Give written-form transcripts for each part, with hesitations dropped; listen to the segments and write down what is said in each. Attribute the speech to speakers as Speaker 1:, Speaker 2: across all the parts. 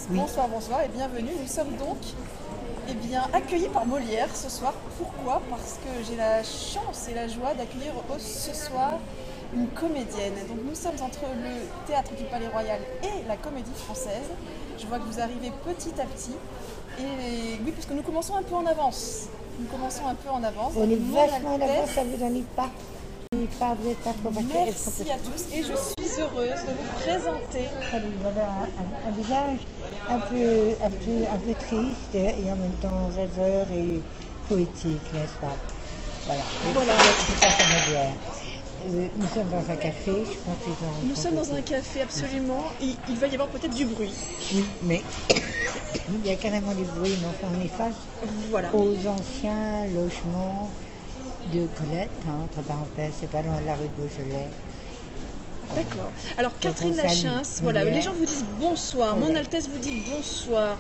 Speaker 1: Oui.
Speaker 2: Bonsoir, bonsoir et bienvenue. Nous sommes donc accueillis par Molière ce soir. Pourquoi? Parce que j'ai la chance et la joie d'accueillir ce soir une comédienne. Donc nous sommes entre le théâtre du Palais Royal et la Comédie Française. Je vois que vous arrivez petit à petit. Et oui, parce que nous commençons un peu en avance.
Speaker 1: On est vachement en avance, ça vous ennuie pas? Vous êtes pas trop
Speaker 2: Merci à tous et je suis heureuse de vous présenter.
Speaker 1: Voilà un visage un peu triste et en même temps rêveur et poétique, n'est-ce pas? Voilà. C'est ça, nous sommes dans un café, je pense qu'ils ont...
Speaker 2: Nous sommes dans un café, absolument. Il va y avoir peut-être du bruit.
Speaker 1: Oui, mais il y a carrément du bruit, mais enfin on est face aux anciens logements de Colette, entre parenthèses, c'est pas loin de la rue de Beaujolais.
Speaker 2: D'accord. Alors Catherine Lachins, voilà, les gens vous disent bonsoir, Mon Altesse vous dit bonsoir.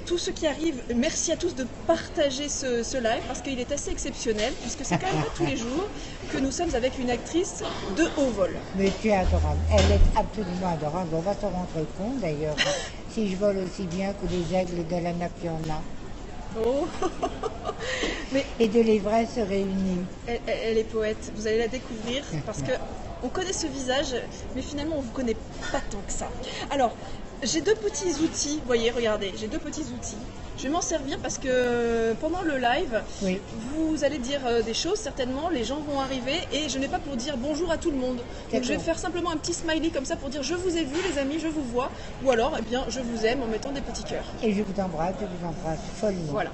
Speaker 2: Tous ceux qui arrivent, merci à tous de partager ce live parce qu'il est assez exceptionnel, puisque c'est quand même pas tous les jours que nous sommes avec une actrice de haut vol.
Speaker 1: Mais tu es adorable, elle est absolument adorable, on va se rendre compte d'ailleurs, si je vole aussi bien que les aigles de la Napiona.
Speaker 2: Oh. Mais
Speaker 1: et de l'ivresse réunie.
Speaker 2: Elle est poète, vous allez la découvrir parce que on connaît ce visage, mais finalement on ne vous connaît pas tant que ça. Alors, j'ai deux petits outils, vous voyez, regardez, j'ai deux petits outils. Je vais m'en servir parce que pendant le live, vous allez dire des choses, certainement, les gens vont arriver et je n'ai pas pour dire bonjour à tout le monde. Donc je vais faire simplement un petit smiley comme ça pour dire je vous ai vu les amis, je vous vois, ou alors, eh bien, je vous aime en mettant des petits cœurs.
Speaker 1: Et je vous embrasse follement.
Speaker 2: Voilà.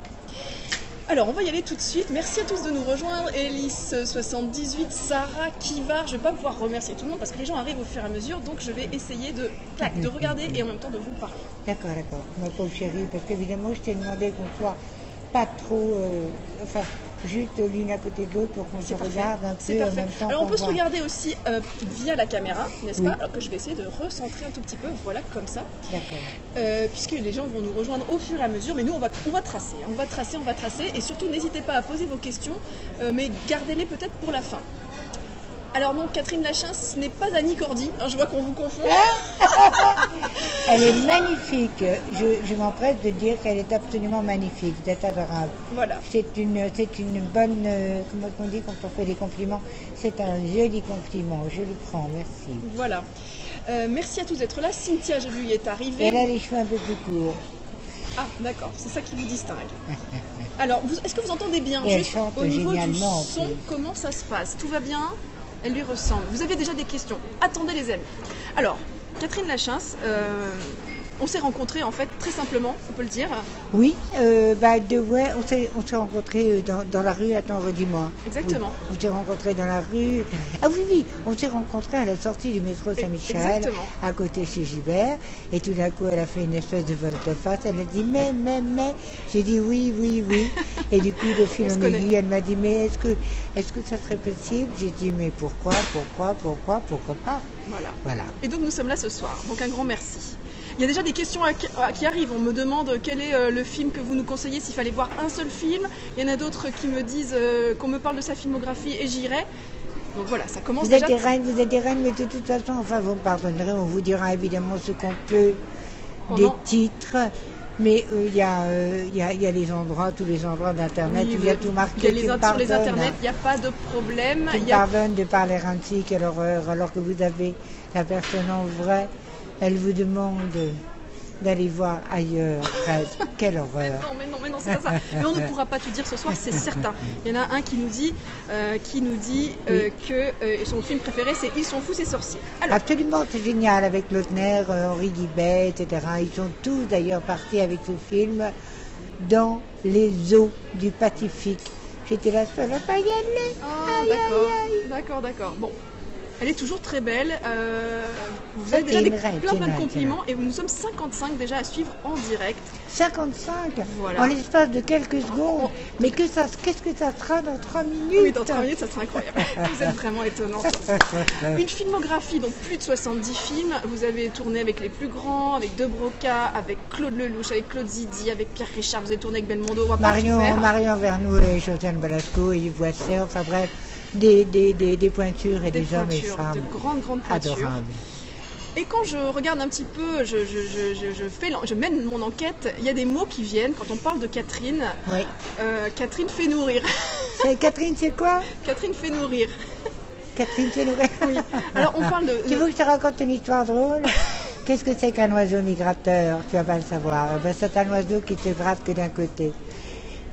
Speaker 2: Alors, on va y aller tout de suite. Merci à tous de nous rejoindre. Élise78, Sarah, Kivar. Je ne vais pas pouvoir remercier tout le monde parce que les gens arrivent au fur et à mesure. Donc, je vais essayer de regarder et en même temps de vous parler.
Speaker 1: D'accord. Ma pauvre chérie, parce qu'évidemment, je t'ai demandé qu'on soit pas trop... juste l'une à côté de l'autre pour qu'on se regarde un peu en même temps.
Speaker 2: Alors on peut se regarder aussi via la caméra, n'est-ce pas? Alors que je vais essayer de recentrer un tout petit peu, voilà, comme ça.
Speaker 1: D'accord.
Speaker 2: Puisque les gens vont nous rejoindre au fur et à mesure, mais nous on va tracer, et surtout n'hésitez pas à poser vos questions, mais gardez-les peut-être pour la fin. Alors non, Catherine Lachins, ce n'est pas Annie Cordy, je vois qu'on vous confond.
Speaker 1: Elle est magnifique, je m'empresse de dire qu'elle est absolument magnifique, c'est adorable.
Speaker 2: Voilà.
Speaker 1: C'est une bonne, comment on dit quand on fait des compliments, c'est un joli compliment, je le prends, merci.
Speaker 2: Voilà. Merci à tous d'être là. Cynthia, j'ai vu, est arrivée.
Speaker 1: Elle a les cheveux un peu plus courts.
Speaker 2: Ah, d'accord, c'est ça qui vous distingue. Alors, est-ce que vous entendez bien?
Speaker 1: Et elle chante
Speaker 2: au niveau du
Speaker 1: génialement,
Speaker 2: son, comment ça se passe? Tout va bien? Elle lui ressemble. Vous avez déjà des questions? Attendez les amis. Alors, Catherine Lachins, on s'est rencontrés en fait très simplement, on peut le dire.
Speaker 1: Oui, on s'est rencontrés dans la rue, attends, redis-moi.
Speaker 2: Exactement.
Speaker 1: Oui, on s'est rencontrés dans la rue. Ah oui, on s'est rencontrés à la sortie du métro Saint-Michel, à côté chez Gilbert, et tout d'un coup elle a fait une espèce de volte-face, elle a dit mais, j'ai dit oui. Et du coup, de fil en aiguille, elle m'a dit mais est-ce que ça serait possible? J'ai dit mais pourquoi pas? Voilà.
Speaker 2: Et donc nous sommes là ce soir, donc un grand merci. Il y a déjà des questions qui arrivent. On me demande quel est le film que vous nous conseillez, s'il fallait voir un seul film. Il y en a d'autres qui me disent qu'on me parle de sa filmographie et j'irai. Donc voilà, ça commence déjà.
Speaker 1: Vous êtes des reines, mais de toute façon, enfin vous me pardonnerez, on vous dira évidemment ce qu'on peut des titres. Mais il y a les endroits, tous les endroits d'internet, il y a tout marqué.
Speaker 2: Il y a sur les internets, il n'y a pas de problème.
Speaker 1: Tu me pardonnes de parler ainsi, quelle horreur, alors que vous avez la personne en vrai. Elle vous demande d'aller voir ailleurs, presque. Quelle horreur.
Speaker 2: Mais non, c'est pas ça. Mais on ne pourra pas tout dire ce soir, c'est certain. Il y en a un qui nous dit, que son film préféré, c'est Ils sont fous, ces sorciers. Alors,
Speaker 1: absolument, c'est génial, avec Lautner, Henri Guibet, etc. Ils sont tous d'ailleurs partis avec ce film dans les eaux du Pacifique. J'étais la seule à pas y aller.
Speaker 2: D'accord. Bon. Elle est toujours très belle. Vous avez déjà plein de compliments et nous sommes 55 déjà à suivre en direct.
Speaker 1: 55
Speaker 2: voilà.
Speaker 1: En l'espace de quelques secondes. Mais qu'est-ce que ça sera dans 3 minutes?
Speaker 2: Oui, dans 3 minutes, ça sera incroyable. Vous êtes vraiment étonnante. Une filmographie, donc plus de 70 films. Vous avez tourné avec les plus grands, avec De Broca, avec Claude Lelouch, avec Claude Zidi, avec Pierre Richard. Vous avez tourné avec Belmondo.
Speaker 1: Marion Vernou et Josiane Balasco et Yves Boisset. Enfin bref, des pointures et des hommes et femmes
Speaker 2: de grandes pointures.
Speaker 1: adorables.
Speaker 2: Et quand je regarde un petit peu, je mène mon enquête, il y a des mots qui viennent quand on parle de Catherine.
Speaker 1: Oui.
Speaker 2: Catherine fait nourrir.
Speaker 1: Catherine, c'est quoi?
Speaker 2: Catherine fait nourrir.
Speaker 1: Catherine fait nourrir.
Speaker 2: Oui. Alors on parle de...
Speaker 1: Tu veux que je te raconte une histoire drôle? Qu'est-ce que c'est qu'un oiseau migrateur? Tu vas pas le savoir. Ben, c'est un oiseau qui ne se gratte que d'un côté.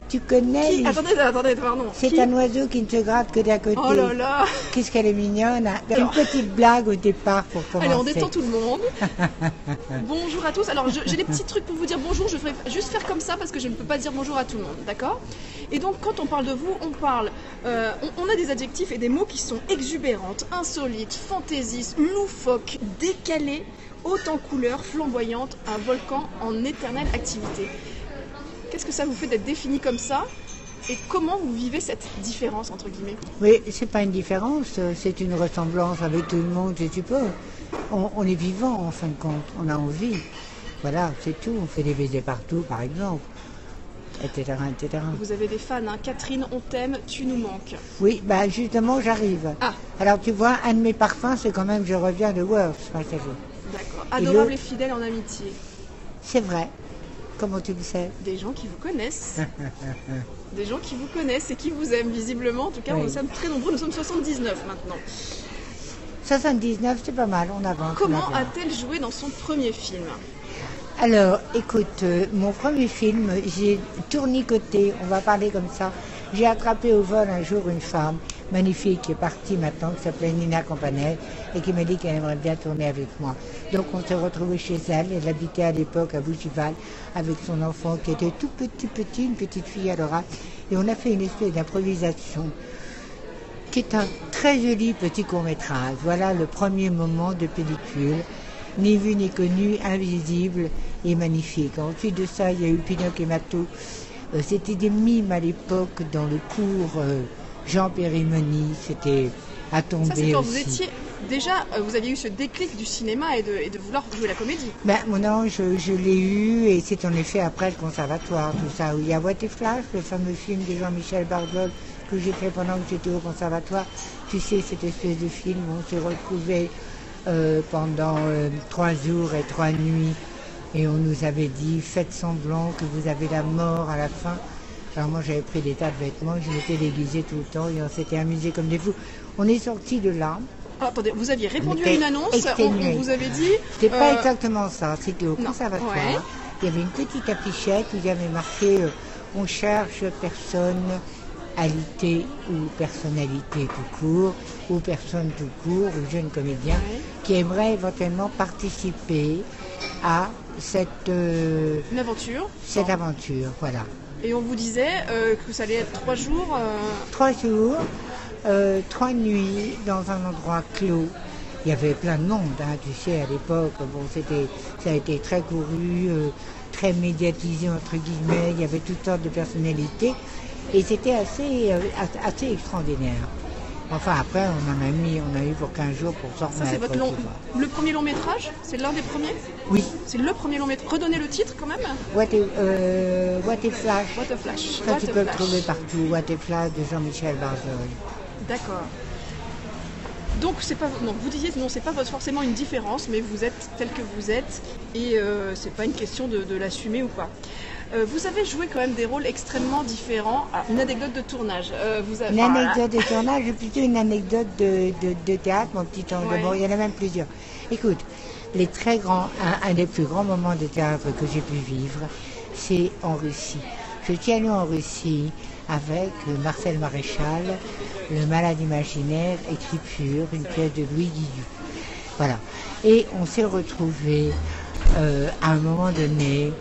Speaker 1: Tu connais...
Speaker 2: Attendez, pardon.
Speaker 1: C'est un oiseau qui ne se gratte que d'un côté.
Speaker 2: Oh là là.
Speaker 1: Qu'est-ce qu'elle est mignonne, hein. Une petite blague au départ pour commencer.
Speaker 2: Allez, on détend tout le monde. Bonjour à tous. Alors, j'ai des petits trucs pour vous dire bonjour. Je vais juste faire comme ça parce que je ne peux pas dire bonjour à tout le monde, d'accord? Et donc, quand on parle de vous, on a des adjectifs et des mots qui sont exubérantes, insolites, fantaisistes, loufoques, décalés, hautes en couleurs, flamboyantes, un volcan en éternelle activité. Qu'est-ce que ça vous fait d'être défini comme ça? Et comment vous vivez cette différence, entre guillemets?
Speaker 1: Oui, c'est pas une différence, c'est une ressemblance avec tout le monde, je suppose. On est vivant, en fin de compte, on a envie. Voilà, c'est tout. On fait des baisers partout, par exemple, etc., etc.
Speaker 2: Vous avez des fans, hein. Catherine, on t'aime, tu nous manques.
Speaker 1: Oui, bah justement, j'arrive.
Speaker 2: Ah.
Speaker 1: Alors, tu vois, un de mes parfums, c'est quand même Je reviens de Worth, Marcelo.
Speaker 2: D'accord. Adorable et fidèle en amitié.
Speaker 1: C'est vrai. Comment tu le sais?
Speaker 2: Des gens qui vous connaissent. Des gens qui vous connaissent et qui vous aiment, visiblement. En tout cas,
Speaker 1: oui.
Speaker 2: Nous sommes très nombreux. Nous sommes 79 maintenant.
Speaker 1: 79, c'est pas mal, on avance.
Speaker 2: Comment a-t-elle joué dans son premier film?
Speaker 1: Alors, écoute, mon premier film, j'ai tournicoté, on va parler comme ça. J'ai attrapé au vol un jour une femme magnifique qui est partie maintenant, qui s'appelait Nina Campanel, et qui m'a dit qu'elle aimerait bien tourner avec moi. Donc on s'est retrouvés chez elle, elle habitait à l'époque à Bougival, avec son enfant qui était tout petit, une petite fille adorable, et on a fait une espèce d'improvisation, qui est un très joli petit court-métrage. Voilà le premier moment de pellicule, ni vu ni connu, invisible et magnifique. Ensuite de ça, il y a eu Pinocchio et Matou. C'était des mimes à l'époque dans le cours Jean Périmoni, c'était à tomber. Ça,
Speaker 2: c'est quand
Speaker 1: aussi.
Speaker 2: Vous étiez déjà, vous aviez eu ce déclic du cinéma et de vouloir jouer la comédie.
Speaker 1: Ben non, je l'ai eu et c'est en effet après le conservatoire, tout ça. Il y a What If Flash, le fameux film de Jean-Michel Bardol que j'ai fait pendant que j'étais au conservatoire. Tu sais, cette espèce de film où on s'est retrouvés pendant 3 jours et 3 nuits. Et on nous avait dit, faites semblant que vous avez la mort à la fin. Alors moi j'avais pris des tas de vêtements, je m'étais déguisée tout le temps et on s'était amusés comme des fous. On est sortis de là.
Speaker 2: Alors, attendez, vous aviez répondu à une annonce, on vous avait dit...
Speaker 1: C'était pas exactement ça, c'était au conservatoire.
Speaker 2: Ouais.
Speaker 1: Il y avait une petite affichette où il y avait marqué on cherche personne alité ou personnalité tout court, ou personne tout court, ou jeune comédien, qui aimerait éventuellement participer à cette aventure, voilà.
Speaker 2: Et on vous disait que ça allait être 3 jours
Speaker 1: 3 jours, 3 nuits dans un endroit clos. Il y avait plein de monde, hein, tu sais, à l'époque. Bon, ça a été très couru, très médiatisé, entre guillemets. Il y avait toutes sortes de personnalités. Et c'était assez extraordinaire. Enfin, après, on a eu pour 15 jours pour sortir.
Speaker 2: Ça, c'est le premier long métrage? C'est l'un des premiers?
Speaker 1: Oui.
Speaker 2: C'est le premier long métrage. Redonnez le titre quand même.
Speaker 1: What If Flash.
Speaker 2: What a Flash.
Speaker 1: Ça, tu peux le trouver partout. What If Flash de Jean-Michel Bardol.
Speaker 2: D'accord. Donc, vous disiez non, c'est pas forcément une différence, mais vous êtes tel que vous êtes, et c'est pas une question de l'assumer ou pas. Vous avez joué quand même des rôles extrêmement différents. Ah, une anecdote de tournage.
Speaker 1: Anecdote de tournage, ou plutôt une anecdote de théâtre, mon petit ange. Bon, il y en a même plusieurs. Écoute, un des plus grands moments de théâtre que j'ai pu vivre, c'est en Russie. Je suis allée en Russie avec Marcel Maréchal, Le Malade imaginaire, écriture, une pièce de Louis Guillou. Voilà. Et on s'est retrouvés à un moment donné.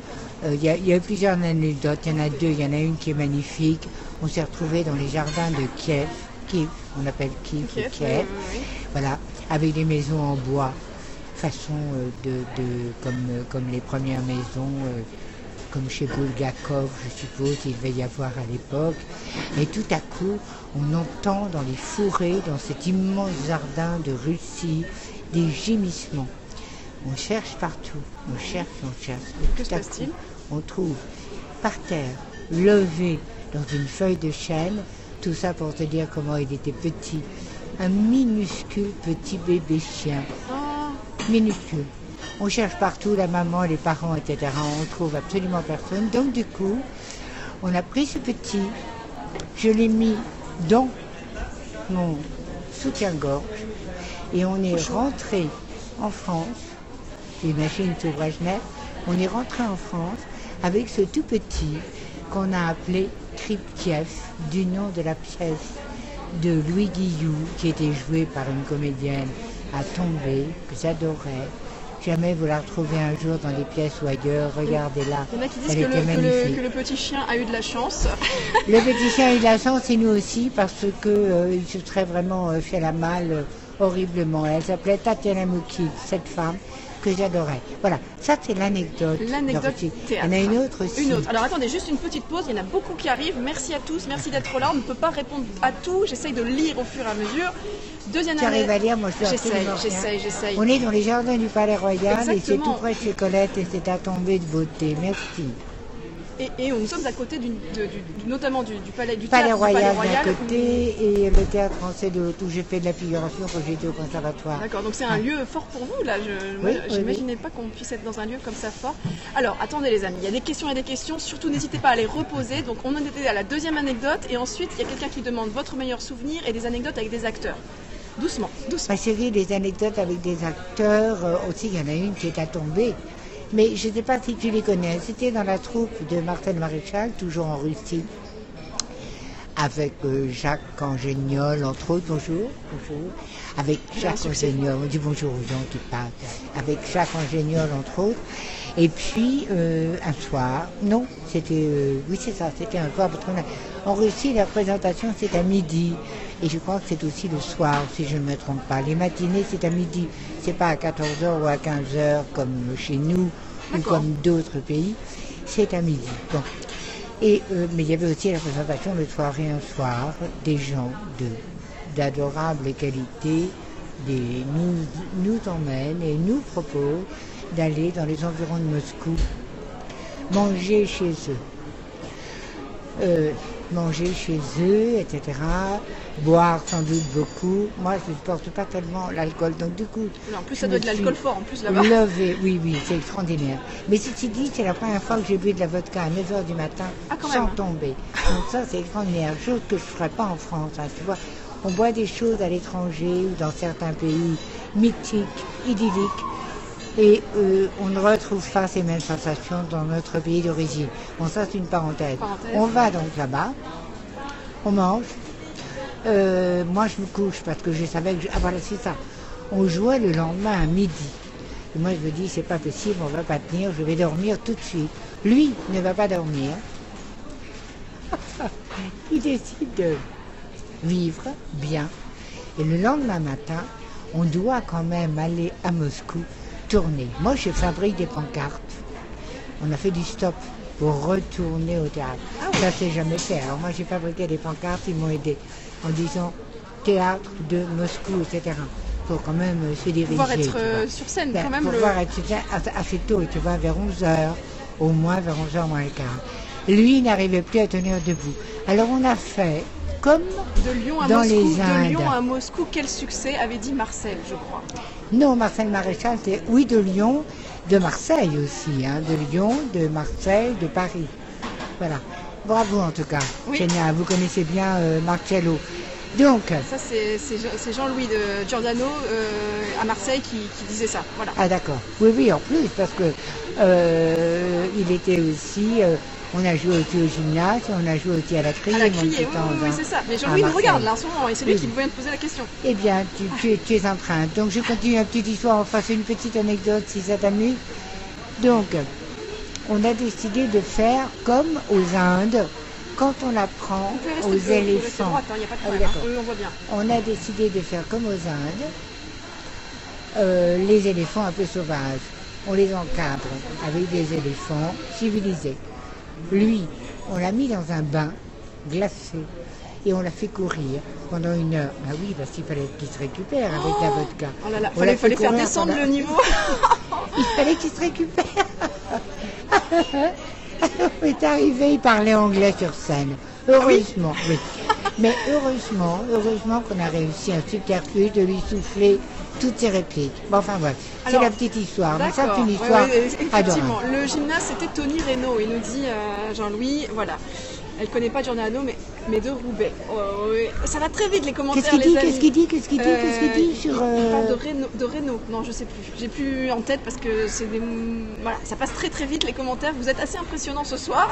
Speaker 1: Il y a eu plusieurs anecdotes, il y en a 2, il y en a une qui est magnifique. On s'est retrouvés dans les jardins de Kiev, on appelle Kiev, oui. Voilà, avec des maisons en bois, façon comme les premières maisons, comme chez Bulgakov, je suppose, il devait y avoir à l'époque. Et tout à coup, on entend dans les fourrés, dans cet immense jardin de Russie, des gémissements. On cherche partout, on cherche.
Speaker 2: Que se passe-t-il ?
Speaker 1: On trouve par terre, levé dans une feuille de chêne, tout ça pour te dire comment il était petit, un minuscule petit bébé chien. minuscule. On cherche partout, la maman, les parents, etc. On ne trouve absolument personne. Donc du coup, on a pris ce petit, je l'ai mis dans mon soutien-gorge et on est rentré en France. J'imagine tout Brejnev. On est rentré en France avec ce tout petit qu'on a appelé Kripkiev, du nom de la pièce de Louis Guillou, qui était jouée par une comédienne à tomber, que j'adorais. Jamais vous la retrouvez un jour dans des pièces ou ailleurs, regardez-la.
Speaker 2: Il y en a qui disent que le petit chien a eu de la chance.
Speaker 1: Le petit chien a eu de la chance et nous aussi, parce qu'il se serait vraiment fait la malle horriblement. Elle s'appelait Tatiana Moukid, cette femme que j'adorais. Voilà, ça c'est l'anecdote.
Speaker 2: L'anecdote théâtre.
Speaker 1: Il y en a une autre aussi.
Speaker 2: Une autre. Alors attendez, juste une petite pause, il y en a beaucoup qui arrivent. Merci à tous, merci d'être là. On ne peut pas répondre à tout, j'essaye de lire au fur et à mesure. Deuxième
Speaker 1: Tu arrives à lire, moi je
Speaker 2: J'essaye.
Speaker 1: On est dans les jardins du Palais Royal.
Speaker 2: Exactement.
Speaker 1: Et c'est tout près de chez Colette et c'est à tomber de beauté. Merci.
Speaker 2: Et nous sommes à côté notamment du Palais
Speaker 1: Royal d'un côté et le Théâtre Français de l'autre, où j'ai fait de la figuration quand j'étais au conservatoire.
Speaker 2: D'accord, donc c'est un lieu fort pour vous là. Je n'imaginais pas qu'on puisse être dans un lieu comme ça fort. Alors attendez les amis, il y a des questions et des questions, surtout n'hésitez pas à les reposer. Donc on en était à la deuxième anecdote et ensuite il y a quelqu'un qui demande votre meilleur souvenir et des anecdotes avec des acteurs. Doucement.
Speaker 1: Ma chérie, des anecdotes avec des acteurs, aussi il y en a une qui est à tomber. Mais je ne sais pas si tu les connais. C'était dans la troupe de Marcel Maréchal, toujours en Russie, avec Jacques Angéniol, entre autres. Bonjour. Avec Jacques Angéniol, on dit bonjour aux gens qui parlent. Avec Jacques Angéniol, entre autres. Et puis, un soir, non, c'était, oui c'est ça, c'était un soir, parce qu'en Russie, la présentation c'est à midi. Et je crois que c'est aussi le soir, si je ne me trompe pas. Les matinées, c'est à midi. C'est pas à 14h ou à 15h comme chez nous ou comme d'autres pays. C'est à midi. Bon. Et, mais il y avait aussi la présentation le soir et un soir. Des gens d'adorables qualités nous emmènent et nous proposent d'aller dans les environs de Moscou, manger chez eux, etc. Boire sans doute beaucoup. Moi, je ne supporte pas tellement l'alcool, donc du coup...
Speaker 2: En plus, ça doit être de l'alcool fort, en plus, là-bas.
Speaker 1: Oui, c'est extraordinaire. Mais ceci dit, c'est la première fois que j'ai bu de la vodka à 9h du matin, sans tomber. Donc ça, c'est extraordinaire. Chose que je ne ferais pas en France, hein, tu vois. On boit des choses à l'étranger ou dans certains pays mythiques, idylliques, et on ne retrouve pas ces mêmes sensations dans notre pays d'origine. Bon, ça c'est une parenthèse. On va donc là-bas, on mange. Moi je me couche parce que je savais que... Ah voilà, c'est ça. On jouait le lendemain à midi. Et moi je me dis, c'est pas possible, on va pas tenir, je vais dormir tout de suite. Lui ne va pas dormir. Il décide de vivre bien. Et le lendemain matin, on doit quand même aller à Moscou tourner. Moi, je fabrique des pancartes. On a fait du stop pour retourner au théâtre. Ça s'est jamais fait. Alors moi, j'ai fabriqué des pancartes, ils m'ont aidé en disant théâtre de Moscou, etc. Pour quand même se diriger.
Speaker 2: Pouvoir être sur scène, quand même.
Speaker 1: Pouvoir être sur scène assez tôt, tu vois, vers 11h, au moins vers 11h moins le quart. Lui, il n'arrivait plus à tenir debout. Alors on a fait comme
Speaker 2: de Lyon à
Speaker 1: dans
Speaker 2: Moscou,
Speaker 1: les Indes.
Speaker 2: De Lyon à Moscou, quel succès avait dit Marcel, je crois.
Speaker 1: Non, Marcel Maréchal, c'est oui de Lyon, de Marseille aussi, hein, de Lyon, de Marseille, de Paris. Voilà. Bravo en tout cas.
Speaker 2: Oui.
Speaker 1: Génial, vous connaissez bien Marcello. Donc.
Speaker 2: Ça c'est Jean-Louis de Giordano à Marseille qui disait ça. Voilà.
Speaker 1: Ah d'accord. Oui, en plus, parce que il était aussi. On a joué aussi au gymnase, on a joué aussi à la criée.
Speaker 2: Oui, c'est ça. Mais Jean-Louis nous regarde là en ce moment et c'est lui qui vient de poser la question.
Speaker 1: Eh bien, tu es en train. Donc je continue une petite histoire, enfin c'est une petite anecdote si ça t'amuse. Donc, on a décidé de faire comme aux Indes, quand on apprend aux éléphants.
Speaker 2: Droite, hein, y a pas de problème, oui, on voit bien.
Speaker 1: On a décidé de faire comme aux Indes, les éléphants un peu sauvages. On les encadre avec des éléphants civilisés. Lui, on l'a mis dans un bain glacé et on l'a fait courir pendant 1 heure. Ah oui, parce qu'il fallait qu'il se récupère avec la vodka.
Speaker 2: Oh là là, fallait faire descendre le niveau.
Speaker 1: Il fallait qu'il se récupère. On est arrivé, il parlait anglais sur scène. Heureusement, oui. Mais heureusement qu'on a réussi un subterfuge de lui souffler toutes ces répliques. Bon, enfin bref, c'est
Speaker 2: Alors,
Speaker 1: la petite histoire. Mais ça,
Speaker 2: d'accord.
Speaker 1: c'est une histoire
Speaker 2: Effectivement,
Speaker 1: adorable.
Speaker 2: le gymnase, c'était Tony Reynaud. Il nous dit, Jean-Louis, voilà. Elle ne connaît pas Giordano, mais de Roubaix. Oh, oui. Ça va très vite, les commentaires,
Speaker 1: Qu'est-ce qu'il
Speaker 2: les
Speaker 1: dit,
Speaker 2: amis.
Speaker 1: qu'est-ce qu'il dit sur...
Speaker 2: Il parle de Reynaud. Non, je sais plus. J'ai plus en tête parce que c'est des... Voilà, ça passe très très vite, les commentaires. Vous êtes assez impressionnants ce soir.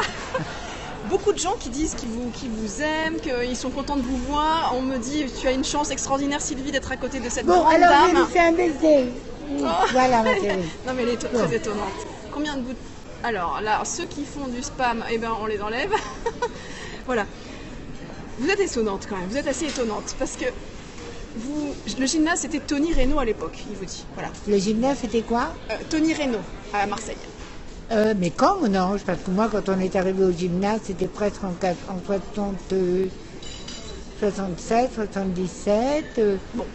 Speaker 2: Beaucoup de gens qui disent qu'ils vous aiment, qu'ils sont contents de vous voir. On me dit, tu as une chance extraordinaire, Sylvie, d'être à côté de cette
Speaker 1: Bon,
Speaker 2: grande
Speaker 1: alors
Speaker 2: dame.
Speaker 1: je lui fais un baiser.
Speaker 2: Oh.
Speaker 1: Voilà, ma chérie.
Speaker 2: Non, mais elle est très étonnante. Combien de bouts Alors là, ceux qui font du spam, eh ben, on les enlève. Voilà. Vous êtes étonnante quand même, vous êtes assez étonnante parce que le gymnase c'était Tony Reynaud à l'époque, il vous dit. Voilà.
Speaker 1: Le gymnase, c'était quoi?
Speaker 2: Tony Reynaud à Marseille.
Speaker 1: Mais quand non? Parce que moi, quand on est arrivé au gymnase, c'était presque en 67, 77.
Speaker 2: Bon.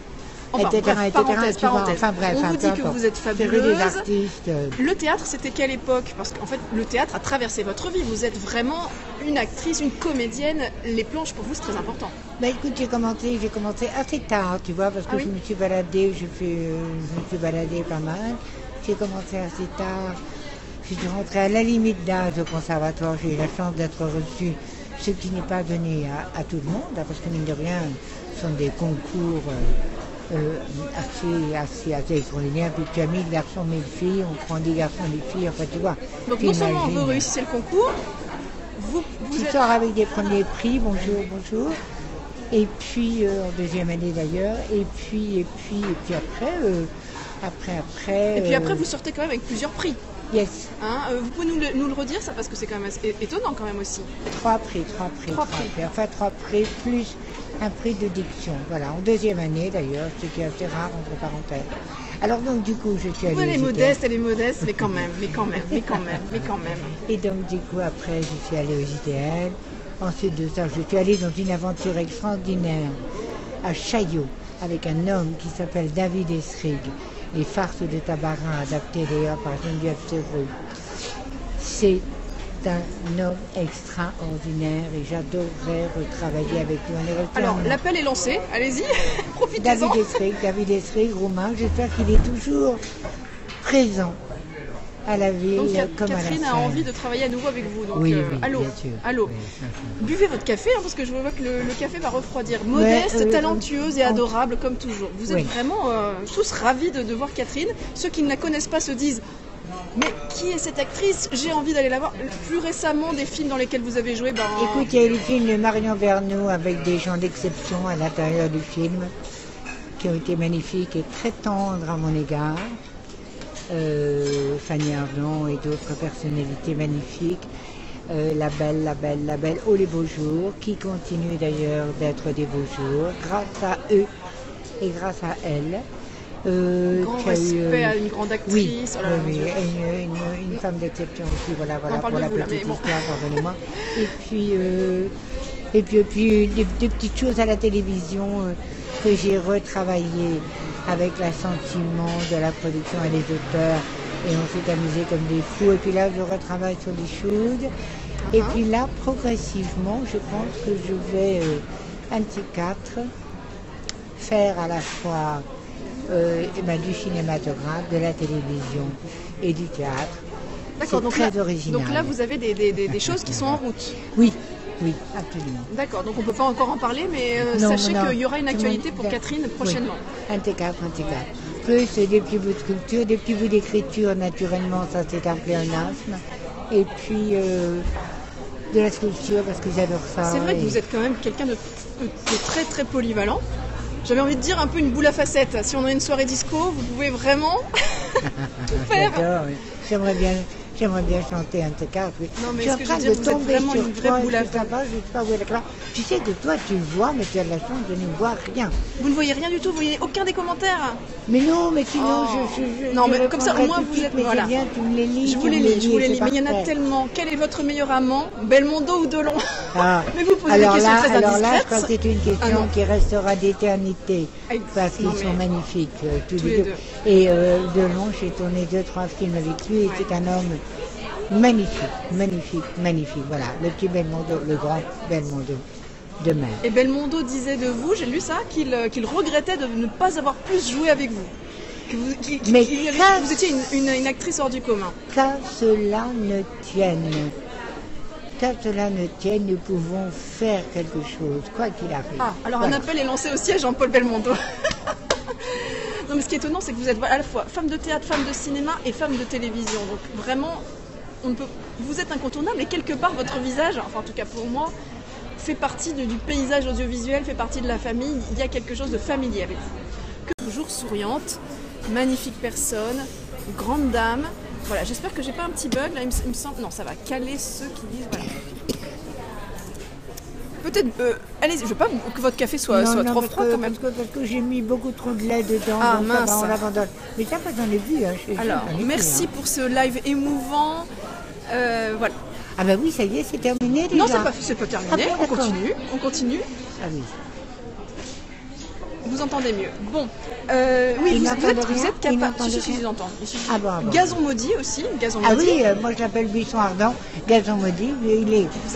Speaker 1: Enfin, etc.
Speaker 2: Parenthèse.
Speaker 1: Enfin bref,
Speaker 2: on vous dit que vous êtes fabuleuse.
Speaker 1: Des artistes.
Speaker 2: Le théâtre, c'était quelle époque? Parce qu'en fait, le théâtre a traversé votre vie. Vous êtes vraiment une actrice, une comédienne. Les planches, pour vous, c'est très important.
Speaker 1: Bah écoute, j'ai commencé assez tard, tu vois, parce que je me suis baladée, je me suis baladée pas mal. J'ai commencé assez tard. Je suis rentrée à la limite d'âge au conservatoire. J'ai eu la chance d'être reçue, ce qui n'est pas donné à tout le monde, parce que mine de rien, ce sont des concours assez extraordinaires. Puis tu as 1000 garçons, 1000 filles, on prend 10 garçons, 10 filles, enfin tu vois.
Speaker 2: Donc non seulement vous réussissez le concours,
Speaker 1: tu sors avec des premiers prix, bonjour. Et puis, en deuxième année d'ailleurs, et puis après...
Speaker 2: Et puis après, vous sortez quand même avec plusieurs prix.
Speaker 1: Yes.
Speaker 2: Hein, vous pouvez nous le redire, ça, parce que c'est quand même étonnant quand même aussi.
Speaker 1: Trois prix. Enfin, 3 prix plus un prix de diction. Voilà, en deuxième année d'ailleurs, ce qui est assez rare entre parenthèses. Alors donc du coup, je suis allée...
Speaker 2: Elle est modeste, mais quand même.
Speaker 1: Et donc du coup, après, je suis allée au JDL. Ensuite de ça, je suis allée dans une aventure extraordinaire à Chaillot, avec un homme qui s'appelle David Esrig. Les farces de Tabarin, adaptées d'ailleurs par Geneviève Serrault. C'est un homme extraordinaire et j'adorerais retravailler avec lui.
Speaker 2: Alors, l'appel est lancé, allez-y, profitez-en.
Speaker 1: David Esrig, roumain, j'espère qu'il est toujours présent à la ville.
Speaker 2: Donc,
Speaker 1: comme
Speaker 2: Catherine
Speaker 1: à la
Speaker 2: a
Speaker 1: scène.
Speaker 2: envie de travailler à nouveau avec vous. Donc,
Speaker 1: oui,
Speaker 2: allô,
Speaker 1: bien sûr.
Speaker 2: allô.
Speaker 1: Oui.
Speaker 2: Buvez votre café, hein, parce que je vois que le café va refroidir. Modeste, talentueuse et adorable, comme toujours. Vous êtes vraiment tous ravis de voir Catherine. Ceux qui ne la connaissent pas se disent... Mais qui est cette actrice? J'ai envie d'aller la voir. Plus récemment, des films dans lesquels vous avez joué,
Speaker 1: Écoute, il y a eu le film de Marion Verneau avec des gens d'exception à l'intérieur du film qui ont été magnifiques et très tendres à mon égard. Fanny Ardant et d'autres personnalités magnifiques. La belle, oh les beaux jours, qui continuent d'ailleurs d'être des beaux jours, grâce à eux et grâce à elle.
Speaker 2: Grand respect à une grande actrice.
Speaker 1: Oui,
Speaker 2: oh là là,
Speaker 1: oui, une femme d'exception aussi, voilà pour la petite histoire, pardonnez-moi. Et puis des petites choses à la télévision que j'ai retravaillées avec l'assentiment de la production et des auteurs, et on s'est amusé comme des fous. Et puis là, je retravaille sur les choses. Et puis là, progressivement, je pense que je vais, un de ces quatre, faire à la fois du cinématographe, de la télévision et du théâtre.
Speaker 2: D'accord,
Speaker 1: c'est très original.
Speaker 2: Donc là, vous avez des choses qui sont en route.
Speaker 1: Oui, absolument.
Speaker 2: D'accord, donc on ne peut pas encore en parler, mais sachez qu'il y aura une actualité pour Catherine prochainement.
Speaker 1: Oui. Un T4. Plus des petits bouts de sculpture, des petits bouts d'écriture, naturellement, ça c'est un pléonasme. Et puis de la sculpture, parce que j'adore ça.
Speaker 2: C'est vrai que vous êtes quand même quelqu'un de très très polyvalent. J'avais envie de dire un peu une boule à facettes. Si on a une soirée disco, vous pouvez vraiment tout faire.
Speaker 1: J'adore, oui. J'aimerais bien chanter un T4. Oui.
Speaker 2: Non, mais ce que je veux dire, vous êtes vraiment une vraie boule à facettes.
Speaker 1: Tu sais que toi, tu vois, mais tu as de la chance de ne voir rien.
Speaker 2: Vous ne voyez rien du tout, vous voyez aucun des commentaires.
Speaker 1: Mais non, mais sinon,
Speaker 2: non, mais comme ça, au moins, vous êtes... Voilà.
Speaker 1: Bien, tu me les lis,
Speaker 2: je vous les lis. Mais il y en a tellement. Quel est votre meilleur amant, Belmondo ou Delon? Mais vous posez des questions très indiscrètes.
Speaker 1: Alors là, je crois que c'est une question qui restera d'éternité. Parce qu'ils sont magnifiques, tous les deux. Et Delon, j'ai tourné 2-3 films avec lui, et c'est un homme magnifique. Voilà, le petit Belmondo, le grand Belmondo de mer.
Speaker 2: Et Belmondo disait de vous, j'ai lu ça, qu'il regrettait de ne pas avoir plus joué avec vous.
Speaker 1: Mais
Speaker 2: vous étiez une actrice hors du commun.
Speaker 1: Qu'à cela ne tienne, qu'à cela ne tienne, nous pouvons faire quelque chose, quoi qu'il arrive.
Speaker 2: Ah, alors
Speaker 1: voilà.
Speaker 2: Un appel est lancé aussi à Jean-Paul Belmondo. Non, mais ce qui est étonnant, c'est que vous êtes à la fois femme de théâtre, femme de cinéma et femme de télévision. Donc vraiment, vous êtes incontournable et quelque part votre visage, enfin en tout cas pour moi, fait partie du paysage audiovisuel, fait partie de la famille. Il y a quelque chose de familier avec vous. Toujours souriante, magnifique personne, grande dame. Voilà, j'espère que j'ai pas un petit bug là. Il me semble, non, ça va caler ceux qui disent voilà. Peut-être, allez, je veux pas que votre café soit trop froid quand même.
Speaker 1: Parce que j'ai mis beaucoup trop de lait dedans,
Speaker 2: ah,
Speaker 1: donc
Speaker 2: mince.
Speaker 1: Ça va, on l'abandonne. Mais ça, j'en ai vu. Hein,
Speaker 2: alors, merci pour ce live émouvant. Voilà.
Speaker 1: Ah bah oui, ça y est, c'est terminé déjà.
Speaker 2: Non, c'est pas terminé,
Speaker 1: Ah,
Speaker 2: on continue.
Speaker 1: Ah oui.
Speaker 2: Vous entendez mieux. Bon, oui, vous êtes capable. Si, j'entends.
Speaker 1: Ah bon.
Speaker 2: Gazon maudit aussi, Gazon
Speaker 1: ah
Speaker 2: maudit.
Speaker 1: Oui, moi je l'appelle Buisson Ardent, Gazon maudit.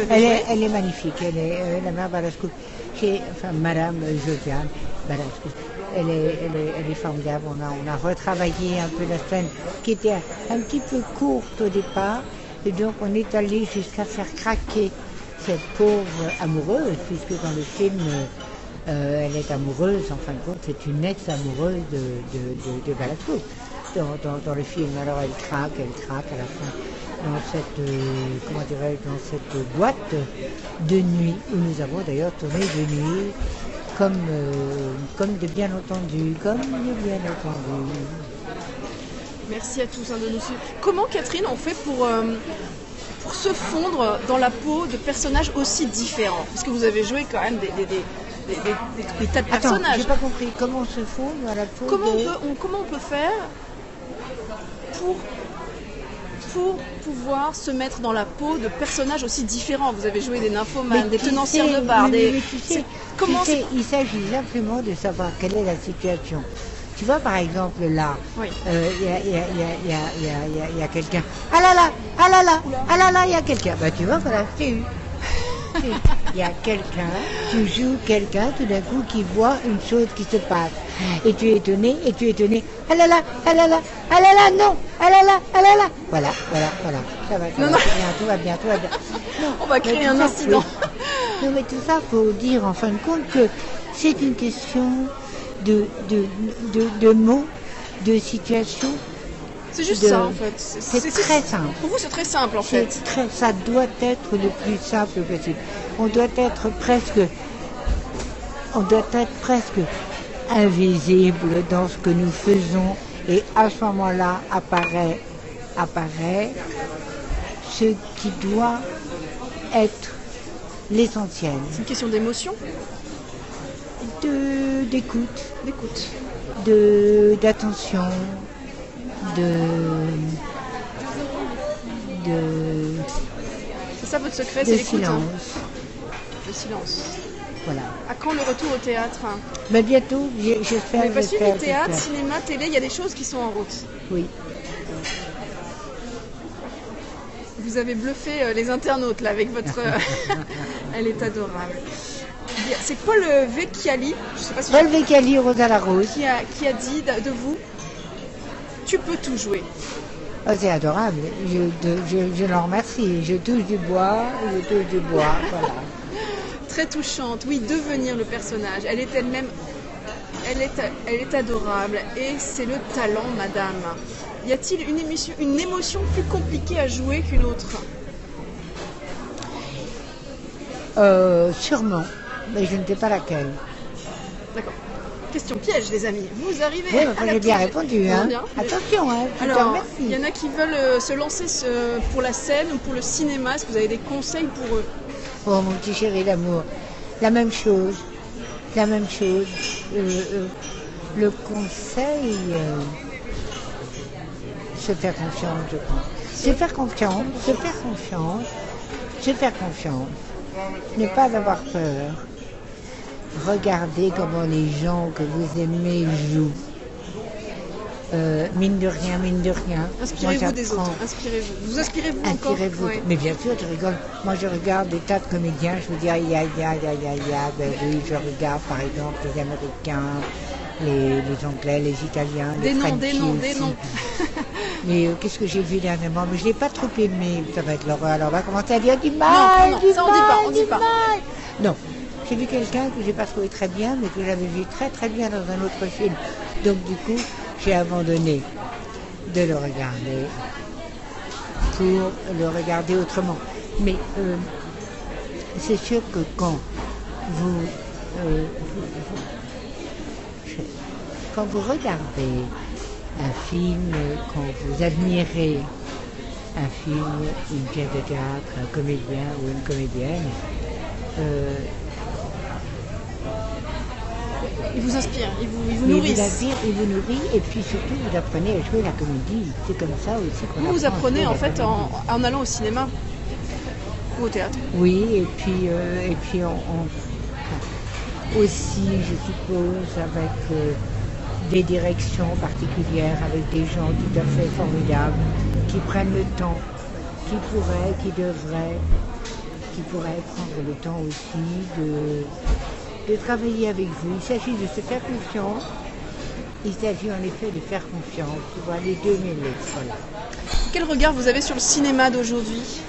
Speaker 1: Elle est magnifique. Elle est la mère Balasco. Enfin, Madame Josiane Balasco. Elle est formidable. On a retravaillé un peu la scène qui était un petit peu courte au départ. Et donc on est allé jusqu'à faire craquer cette pauvre amoureuse, puisque dans le film, elle est amoureuse, en fin de compte, c'est une ex-amoureuse de Balasco dans le film. Alors elle craque à la fin dans cette, dans cette boîte de nuit, où nous avons d'ailleurs tourné de nuit, comme de bien entendu.
Speaker 2: Merci à tous de nous suivre. Comment, Catherine, on fait pour se fondre dans la peau de personnages aussi différents? Parce que vous avez joué quand même des tas de personnages.
Speaker 1: Attends, j'ai pas compris. Comment on se fond dans la peau
Speaker 2: Comment on peut faire pour pouvoir se mettre dans la peau de personnages aussi différents? Vous avez joué des nymphomanes, des tenancières de bar,
Speaker 1: il s'agit simplement de savoir quelle est la situation. Tu vois, par exemple, là, il y a quelqu'un. Ah là là, il y a quelqu'un. Bah, tu vois, voilà, c'est eu. Il y a quelqu'un, tu joues quelqu'un, tout d'un coup, qui voit une chose qui se passe. Et tu es étonné. Ah là là, non. Ah là là. Voilà. Ça va, tout va bien.
Speaker 2: Non, on va créer un incident.
Speaker 1: Non, mais tout ça, faut dire, en fin de compte, que c'est une question de mots, de situation.
Speaker 2: C'est juste ça en fait.
Speaker 1: C'est très simple.
Speaker 2: Pour vous c'est très simple en fait.
Speaker 1: Ça doit être le plus simple possible. On doit être presque invisible dans ce que nous faisons, et à ce moment-là apparaît ce qui doit être l'essentiel.
Speaker 2: C'est une question d'émotion,
Speaker 1: d'écoute, d'attention,
Speaker 2: c'est ça votre secret, c'est l'écoute. Le silence.
Speaker 1: Voilà.
Speaker 2: À quand le retour au théâtre?
Speaker 1: Mais bientôt, j'espère.
Speaker 2: Vous n'avez pas suivi théâtre, cinéma, télé, il y a des choses qui sont en route.
Speaker 1: Oui.
Speaker 2: Vous avez bluffé les internautes là avec votre. Elle est adorable. C'est Paul Vecchiali, je sais pas si
Speaker 1: Paul Vecchiali, Rosa Larose,
Speaker 2: qui a dit de vous, tu peux tout jouer.
Speaker 1: Oh, c'est adorable, je l'en remercie, je touche du bois, voilà.
Speaker 2: Très touchante, oui, devenir le personnage, elle est elle-même, elle est adorable, et c'est le talent, madame. Y a-t-il une émotion plus compliquée à jouer qu'une autre?
Speaker 1: Sûrement, mais je ne sais pas laquelle.
Speaker 2: D'accord. Question piège, les amis. Vous arrivez
Speaker 1: à la j'ai bien répondu. Hein.
Speaker 2: Bien.
Speaker 1: Attention, hein, je te remercie.
Speaker 2: Il y en a qui veulent se lancer pour la scène ou pour le cinéma. Est-ce que vous avez des conseils pour eux?
Speaker 1: Oh, mon petit chéri d'amour, la même chose. Le conseil, se faire confiance, je crois. Se faire confiance. Ne pas avoir peur. Regardez comment les gens que vous aimez jouent. Mine de rien.
Speaker 2: Inspirez-vous des autres. Vous inspirez-vous encore.
Speaker 1: Ouais. Mais bien sûr, je rigole. Moi, je regarde des tas de comédiens. Je me dis, ben oui, je regarde par exemple les Américains, les Anglais, les Italiens, les Frenchies
Speaker 2: Des noms.
Speaker 1: Mais qu'est-ce que j'ai vu dernièrement? Mais je l'ai pas trop aimé. Ça va être l'horreur. Alors on va commencer à dire du mal,
Speaker 2: non,
Speaker 1: du
Speaker 2: ça
Speaker 1: mal,
Speaker 2: on dit pas.
Speaker 1: Non, j'ai vu quelqu'un que j'ai pas trouvé très bien, mais que j'avais vu très très bien dans un autre film. Donc du coup, j'ai abandonné de le regarder pour le regarder autrement. Mais c'est sûr que quand quand vous regardez un film, quand vous admirez un film, une pièce de théâtre, un comédien ou une comédienne,
Speaker 2: Il vous inspire, il vous
Speaker 1: il
Speaker 2: nourrisse.
Speaker 1: il vous nourrit et puis surtout vous apprenez à jouer la comédie. C'est comme ça aussi qu'on apprend.
Speaker 2: Vous apprenez
Speaker 1: à
Speaker 2: en
Speaker 1: jouer
Speaker 2: fait
Speaker 1: la comédie.
Speaker 2: en allant au cinéma ou au théâtre.
Speaker 1: Oui, et puis aussi, je suppose, avec des directions particulières, avec des gens tout à fait formidables, qui prennent le temps, qui pourraient prendre le temps aussi de travailler avec vous. Il s'agit de se faire confiance. Il s'agit en effet de faire confiance. Tu vois, les deux mêlés, voilà.
Speaker 2: Quel regard vous avez sur le cinéma d'aujourd'hui?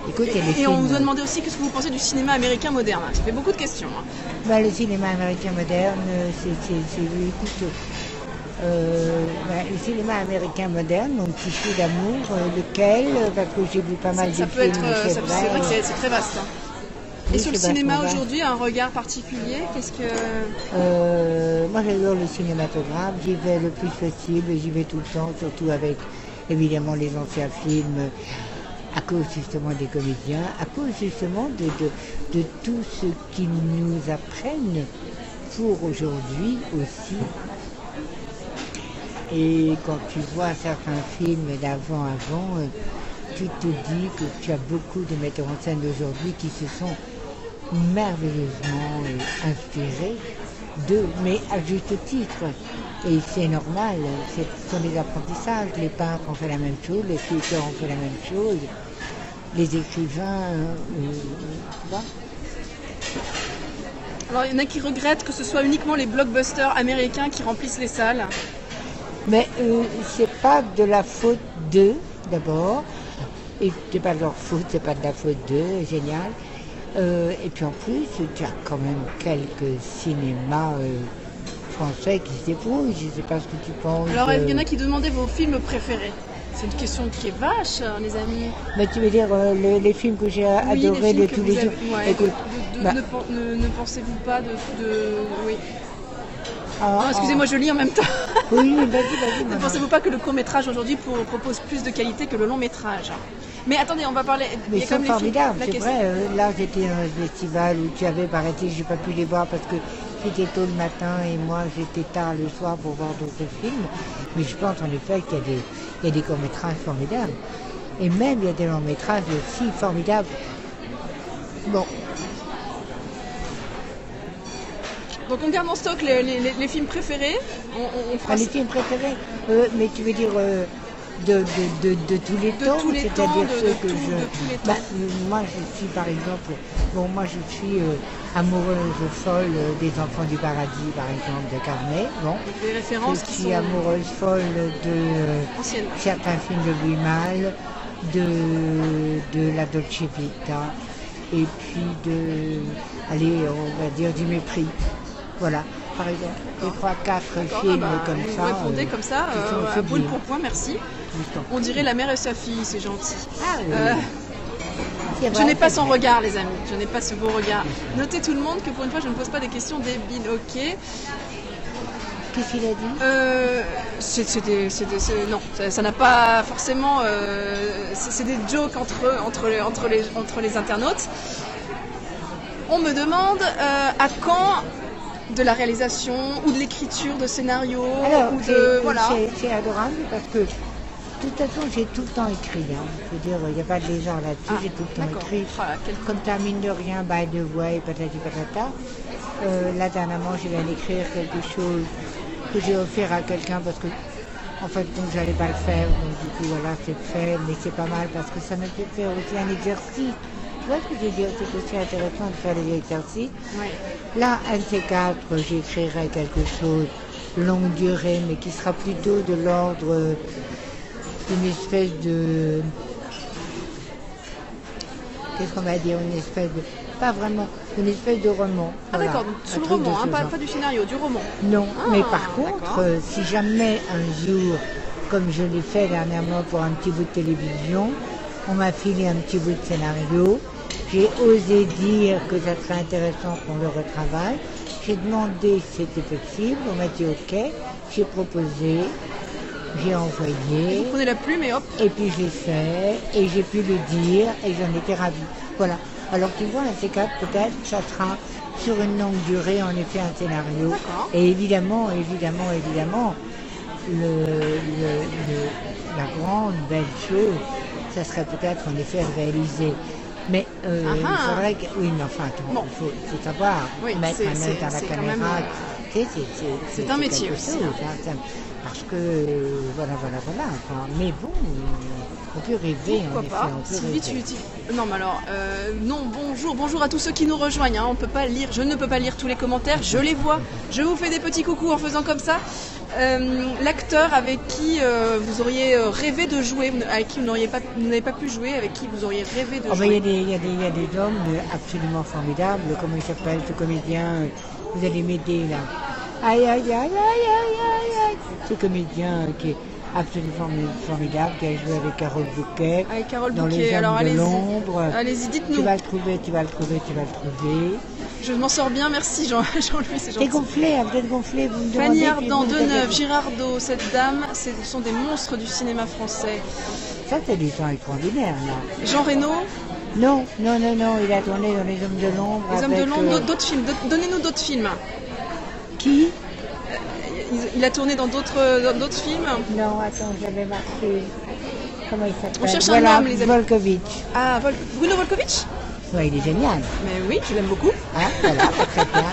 Speaker 1: Écoute, il y a des
Speaker 2: Et on
Speaker 1: films.
Speaker 2: vous a demandé aussi qu'est-ce que vous pensez du cinéma américain moderne. Ça fait beaucoup de questions.
Speaker 1: Bah, le cinéma américain moderne, écoute, le cinéma américain moderne, mon petit fou d'amour, lequel, parce que j'ai vu pas mal de
Speaker 2: Ça peut
Speaker 1: films,
Speaker 2: être, c'est vrai que c'est très vaste. Et
Speaker 1: Oui,
Speaker 2: sur le
Speaker 1: c'est
Speaker 2: cinéma
Speaker 1: vachement vaste.
Speaker 2: aujourd'hui, un regard particulier, qu'est-ce que...
Speaker 1: Moi j'adore le cinématographe, j'y vais le plus possible, j'y vais tout le temps, surtout avec évidemment les anciens films, à cause justement des comédiens, à cause justement de tout ce qu'ils nous apprennent pour aujourd'hui aussi. Et quand tu vois certains films d'avant, tu te dis que tu as beaucoup de metteurs en scène d'aujourd'hui qui se sont merveilleusement inspirés d'eux, mais à juste titre. Et c'est normal, ce sont des apprentissages. Les peintres ont fait la même chose, les sculpteurs ont fait la même chose, les écrivains, tu vois.
Speaker 2: Alors il y en a qui regrettent que ce soit uniquement les blockbusters américains qui remplissent les salles.
Speaker 1: Mais c'est pas de la faute d'eux, d'abord. Et c'est pas de leur faute, c'est pas de la faute d'eux, génial. Et puis en plus, tu as quand même quelques cinémas français qui se débrouillent. Je ne sais pas ce que tu penses.
Speaker 2: Alors il y en a qui demandaient vos films préférés. C'est une question qui est vache, les amis.
Speaker 1: Mais tu veux dire les films que j'ai adorés de tous les jours.
Speaker 2: Ouais.
Speaker 1: Écoute,
Speaker 2: ne pensez-vous pas de... Oui.
Speaker 1: Ah,
Speaker 2: Non, excusez-moi, je lis en même temps.
Speaker 1: Oui, vas-y.
Speaker 2: Ne pensez-vous pas que le court-métrage aujourd'hui propose plus de qualité que le long-métrage? Mais attendez, on va parler...
Speaker 1: Mais
Speaker 2: il y a
Speaker 1: ils
Speaker 2: quand
Speaker 1: sont
Speaker 2: même les
Speaker 1: formidables,
Speaker 2: films-
Speaker 1: c'est
Speaker 2: la
Speaker 1: vrai. Là, j'étais dans un festival où tu avais, paraît-il, j'ai pas pu les voir parce que c'était tôt le matin et moi j'étais tard le soir pour voir d'autres films. Mais je pense en effet qu'il y a des courts-métrages formidables. Et même il y a des longs-métrages aussi formidables. Bon,
Speaker 2: Donc on garde en stock les films préférés. On fera
Speaker 1: les films préférés, mais tu veux dire de tous les
Speaker 2: De
Speaker 1: temps,
Speaker 2: tous les
Speaker 1: c'est-à-dire
Speaker 2: temps, de
Speaker 1: ceux que
Speaker 2: tous les temps.
Speaker 1: moi je suis par exemple, moi je suis amoureuse folle des Enfants du Paradis par exemple de Carnet, bon.
Speaker 2: des références
Speaker 1: Je
Speaker 2: qui
Speaker 1: suis
Speaker 2: sont
Speaker 1: amoureuse folle de
Speaker 2: anciennes.
Speaker 1: certains films de Louis Malle, de la Dolce Vita, et puis on va dire du Mépris. Voilà, par exemple, 3-4 films comme
Speaker 2: vous
Speaker 1: ça.
Speaker 2: répondez comme ça,
Speaker 1: qui sont
Speaker 2: à brûle
Speaker 1: sublimes.
Speaker 2: pour point, merci.
Speaker 1: Justement.
Speaker 2: On dirait la mère et sa fille, c'est gentil.
Speaker 1: Ah oui. C'est
Speaker 2: Je
Speaker 1: vrai,
Speaker 2: n'ai pas
Speaker 1: c'est
Speaker 2: son
Speaker 1: vrai.
Speaker 2: regard, les amis. Je n'ai pas ce beau regard. Notez tout le monde que pour une fois, je ne pose pas des questions débiles. Ok.
Speaker 1: Qu'est-ce qu'il a dit?
Speaker 2: Non, ça n'a pas forcément. C'est des jokes entre les internautes. On me demande à quand de la réalisation ou de l'écriture de scénarios
Speaker 1: Alors,
Speaker 2: ou de voilà.
Speaker 1: c'est adorable parce que de toute façon, j'ai tout le temps écrit. Je veux dire, il n'y a pas de lézard là-dessus, j'ai tout le temps
Speaker 2: d'accord.
Speaker 1: écrit.
Speaker 2: Voilà,
Speaker 1: Comme t'as mine de rien, by the way, patati patata. Là, dernièrement, je viens d'écrire quelque chose que j'ai offert à quelqu'un parce que, en fait, donc j'allais pas le faire. Donc, du coup, voilà, c'est fait, mais c'est pas mal parce que ça me fait faire aussi un exercice. Tu vois ce que je veux dire? C'est aussi intéressant de faire des exercices.
Speaker 2: Ouais.
Speaker 1: Là, un de ces quatre, j'écrirai quelque chose longue durée, mais qui sera plutôt de l'ordre d'une espèce de... Qu'est-ce qu'on va dire? Une espèce de... Pas vraiment, une espèce de roman.
Speaker 2: Ah
Speaker 1: voilà,
Speaker 2: d'accord, donc sur le roman, hein, pas du scénario, du roman.
Speaker 1: Non,
Speaker 2: Ah,
Speaker 1: mais par contre,
Speaker 2: d'accord.
Speaker 1: si jamais un jour, comme je l'ai fait dernièrement pour un petit bout de télévision, on m'a filé un petit bout de scénario, j'ai osé dire que ça serait intéressant qu'on le retravaille, j'ai demandé si c'était possible, on m'a dit ok, j'ai proposé, j'ai envoyé,
Speaker 2: Vous prenez la plume et hop.
Speaker 1: et puis je l'ai fait, et j'ai pu le dire, et j'en étais ravie. Voilà. Alors tu vois, un C4 peut-être, ça sera sur une longue durée, en effet, un scénario.
Speaker 2: D'accord.
Speaker 1: Et évidemment, la grande belle chose, ça serait peut-être en effet réalisé. Mais il faudrait que... Oui, mais enfin,
Speaker 2: Bon.
Speaker 1: il faut savoir
Speaker 2: Oui,
Speaker 1: mettre
Speaker 2: c'est-
Speaker 1: un œil dans la
Speaker 2: c'est quand
Speaker 1: caméra.
Speaker 2: même,
Speaker 1: Tu sais,
Speaker 2: c'est un métier
Speaker 1: quelque
Speaker 2: aussi,
Speaker 1: chose,
Speaker 2: hein.
Speaker 1: parce que, voilà. Enfin, mais bon, on peut rêver, en
Speaker 2: Pourquoi
Speaker 1: effet.
Speaker 2: pas
Speaker 1: On peut
Speaker 2: Sylvie,
Speaker 1: rêver.
Speaker 2: Non, mais alors, non, bonjour à tous ceux qui nous rejoignent. Hein. On peut pas lire, je ne peux pas lire tous les commentaires, je les vois. Je vous fais des petits coucous en faisant comme ça. L'acteur avec qui vous auriez rêvé de jouer, avec qui vous n'avez pas pu jouer, avec qui vous auriez rêvé de
Speaker 1: Oh, ben,
Speaker 2: jouer.
Speaker 1: il y a des hommes absolument formidables. Comment il s'appelle ce comédien? Vous allez m'aider là. Aïe, aïe, aïe, aïe, aïe, aïe, aïe. Ce comédien qui est absolument formidable, qui a joué avec Carole Bouquet.
Speaker 2: Avec Carole
Speaker 1: dans
Speaker 2: Bouquet,
Speaker 1: Les Hommes
Speaker 2: alors
Speaker 1: de
Speaker 2: allez-y.
Speaker 1: l'ombre.
Speaker 2: Allez-y,
Speaker 1: Tu
Speaker 2: dites-nous.
Speaker 1: vas le trouver.
Speaker 2: Je m'en sors bien, merci Jean-Louis, c'est
Speaker 1: T'es
Speaker 2: gentil.
Speaker 1: gonflé, vous êtes gonflé, vous me
Speaker 2: Fanny
Speaker 1: demandez...
Speaker 2: Ardant,
Speaker 1: vous avez-
Speaker 2: Deneuve, Girardot, cette dame, ce sont des monstres du cinéma français.
Speaker 1: Ça, c'est des gens extraordinaires, là.
Speaker 2: Jean Reno,
Speaker 1: Non, il a tourné dans Les Hommes de l'ombre.
Speaker 2: Les Hommes de
Speaker 1: avec,
Speaker 2: l'ombre, d'autres films. Donnez-nous d'autres films.
Speaker 1: Qui?
Speaker 2: Il a tourné dans d'autres films.
Speaker 1: Non, attends, j'avais marqué... Comment il s'appelle?
Speaker 2: On cherche un
Speaker 1: Voilà,
Speaker 2: homme, les amis.
Speaker 1: Volkovitch.
Speaker 2: Ah, Bruno Volkovitch.
Speaker 1: Ouais, il est génial.
Speaker 2: Mais oui, je l'aime beaucoup.
Speaker 1: Hein, voilà, très bien.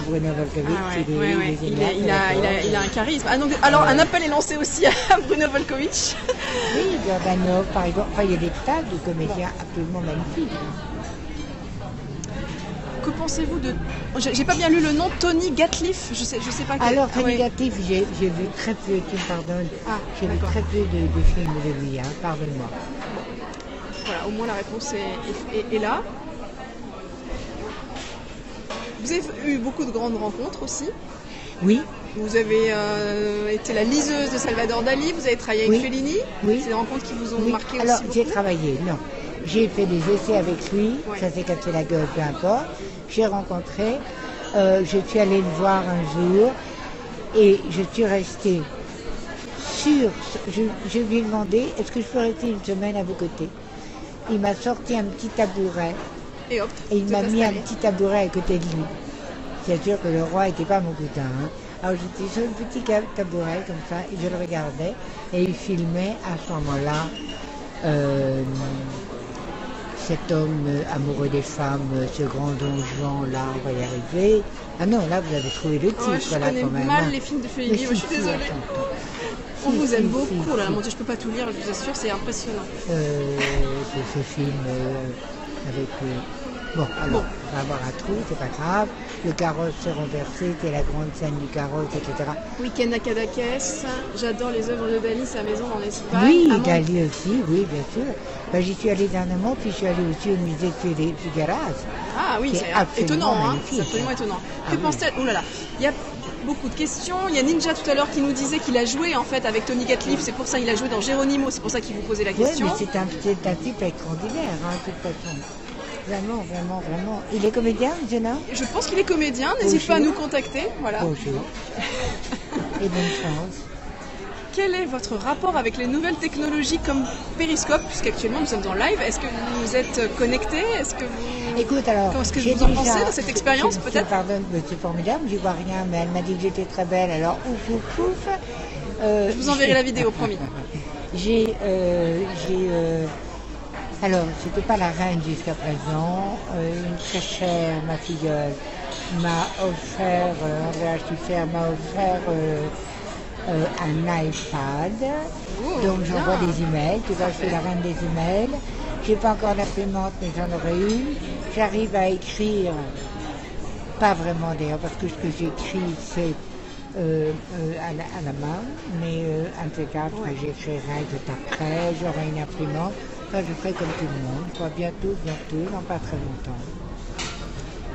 Speaker 1: Bruno Volkovitch,
Speaker 2: Ah ouais,
Speaker 1: il est
Speaker 2: ouais.
Speaker 1: génial.
Speaker 2: Il a un charisme. Ah, donc, alors, un appel est lancé aussi à Bruno Volkovitch.
Speaker 1: Oui, Jordanov, par exemple. Enfin, il y a des tas de comédiens absolument magnifiques.
Speaker 2: Que pensez-vous de... J'ai pas bien lu le nom, Tony Gatliff. Je sais pas quel...
Speaker 1: Alors, très
Speaker 2: ouais.
Speaker 1: négatif, j'ai vu très peu, tu me pardonnes,
Speaker 2: Ah,
Speaker 1: j'ai vu
Speaker 2: d'accord.
Speaker 1: très peu de films de lui, hein, pardonne-moi.
Speaker 2: Voilà, au moins la réponse est là. Vous avez eu beaucoup de grandes rencontres aussi.
Speaker 1: Oui,
Speaker 2: Vous avez été la liseuse de Salvador Dali, vous avez travaillé avec
Speaker 1: Oui.
Speaker 2: Fellini.
Speaker 1: Oui.
Speaker 2: C'est des rencontres qui vous ont
Speaker 1: oui.
Speaker 2: marqué
Speaker 1: Alors,
Speaker 2: aussi beaucoup.
Speaker 1: j'ai travaillé, non. J'ai fait des essais avec lui,
Speaker 2: Ouais.
Speaker 1: ça s'est cassé la gueule, peu importe. J'ai rencontré, je suis allée le voir un jour et je suis restée sûre. Je lui ai demandé, est-ce que je peux rester une semaine à vos côtés? Il m'a sorti un petit tabouret
Speaker 2: Et hop,
Speaker 1: et il
Speaker 2: vous
Speaker 1: m'a
Speaker 2: êtes
Speaker 1: mis un
Speaker 2: installé.
Speaker 1: petit tabouret à côté de lui. C'est sûr que le roi n'était pas mon cousin. Hein. Alors j'étais sur le petit tabouret comme ça et je le regardais et il filmait à ce moment-là cet homme amoureux des femmes, ce grand Don Juan, là, on va y arriver. Ah non, là vous avez trouvé le titre,
Speaker 2: Ouais, je
Speaker 1: là
Speaker 2: connais
Speaker 1: quand même.
Speaker 2: mal
Speaker 1: hein.
Speaker 2: les films de
Speaker 1: Mais
Speaker 2: Fellini,
Speaker 1: si,
Speaker 2: moi, je suis
Speaker 1: si,
Speaker 2: désolée.
Speaker 1: attends.
Speaker 2: On
Speaker 1: Si,
Speaker 2: vous aime
Speaker 1: si,
Speaker 2: beaucoup,
Speaker 1: si,
Speaker 2: là,
Speaker 1: si.
Speaker 2: mon Dieu, je peux pas tout lire, je vous assure, c'est impressionnant.
Speaker 1: Ce film avec... Bon, alors, on va avoir un trou, c'est pas grave. Le carrosse s'est renversé, c'est la grande scène du carrosse, etc.
Speaker 2: Week-end à Cadaqués, j'adore les œuvres de Dali, sa maison en Espagne.
Speaker 1: Oui,
Speaker 2: Amand-
Speaker 1: Dali aussi, oui, bien sûr. Ben, j'y suis allée dernièrement, puis je suis allée aussi au musée de Figueras.
Speaker 2: Ah oui,
Speaker 1: C'est
Speaker 2: c'est
Speaker 1: absolument
Speaker 2: étonnant, hein.
Speaker 1: magnifique.
Speaker 2: C'est absolument étonnant.
Speaker 1: Ah
Speaker 2: Que
Speaker 1: oui.
Speaker 2: pense-t-elle? Oh là là, il y a beaucoup de questions. Il y a Ninja tout à l'heure qui nous disait qu'il a joué en fait avec Tony Gatliff, c'est pour ça qu'il a joué dans Geronimo, c'est pour ça qu'il vous posait la
Speaker 1: Oui,
Speaker 2: question.
Speaker 1: mais c'est un type extraordinaire, hein, de toute façon. Vraiment, vraiment, vraiment. Il est comédien, ce jeune homme?
Speaker 2: Je pense qu'il est comédien, n'hésite pas à
Speaker 1: Bonjour.
Speaker 2: nous contacter. Voilà.
Speaker 1: Bonjour. Et bonne chance.
Speaker 2: Quel est votre rapport avec les nouvelles technologies comme Periscope, puisqu'actuellement nous sommes en live? Est-ce que vous vous êtes connecté? Est-ce que vous...
Speaker 1: Écoute, alors,
Speaker 2: Qu'est-ce que
Speaker 1: j'ai
Speaker 2: vous en
Speaker 1: déjà-
Speaker 2: pensez de cette expérience,
Speaker 1: je-
Speaker 2: peut-être?
Speaker 1: Pardon, c'est formidable, je vois rien, mais elle m'a dit que j'étais très belle, alors ouf, ouf, ouf.
Speaker 2: Je vous enverrai la vidéo, promis.
Speaker 1: Alors, c'était pas la reine jusqu'à présent. Une très chère, ma filleule, m'a offert, Andrea Schiffer m'a offert un iPad.
Speaker 2: Oh,
Speaker 1: Donc j'envoie
Speaker 2: bien.
Speaker 1: des emails. Tu vois, je suis la reine des emails. J'ai pas encore d'imprimante, mais j'en aurai une. J'arrive à écrire, pas vraiment d'ailleurs, parce que ce que j'écris, c'est à la main, mais un de ces quatre, j'écrirai tout après, j'aurai une imprimante. Enfin, je ferai comme tout le monde, quoi, bientôt, dans pas très longtemps.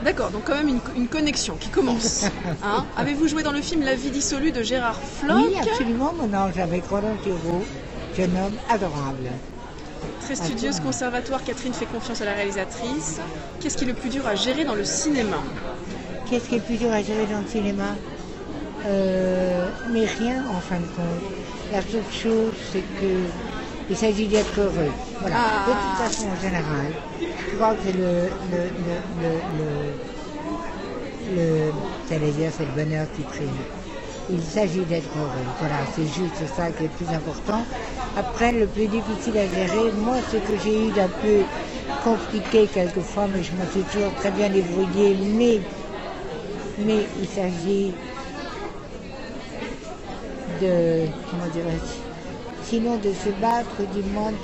Speaker 2: D'accord, donc quand même une connexion qui commence. Hein. Avez-vous joué dans le film La vie dissolue de Gérard Floch?
Speaker 1: Oui, absolument, mon ange avec Roland Thiraud, jeune homme adorable.
Speaker 2: Très studieuse, conservatoire, Catherine fait confiance à la réalisatrice. Qu'est-ce qui est le plus dur à gérer dans le cinéma?
Speaker 1: Qu'est-ce qui est le plus dur à gérer dans le cinéma? Mais rien en fin de compte. La seule chose, c'est qu'il s'agit d'être heureux. Voilà. De toute façon, en général, je crois que c'est c'est le bonheur qui prime. Il s'agit d'être heureux. Voilà, c'est juste ça qui est le plus important. Après, le plus difficile à gérer, moi, ce que j'ai eu d'un peu compliqué quelquefois, mais je me suis toujours très bien débrouillée, mais il s'agit de, comment dirais-je, sinon de se battre du monde,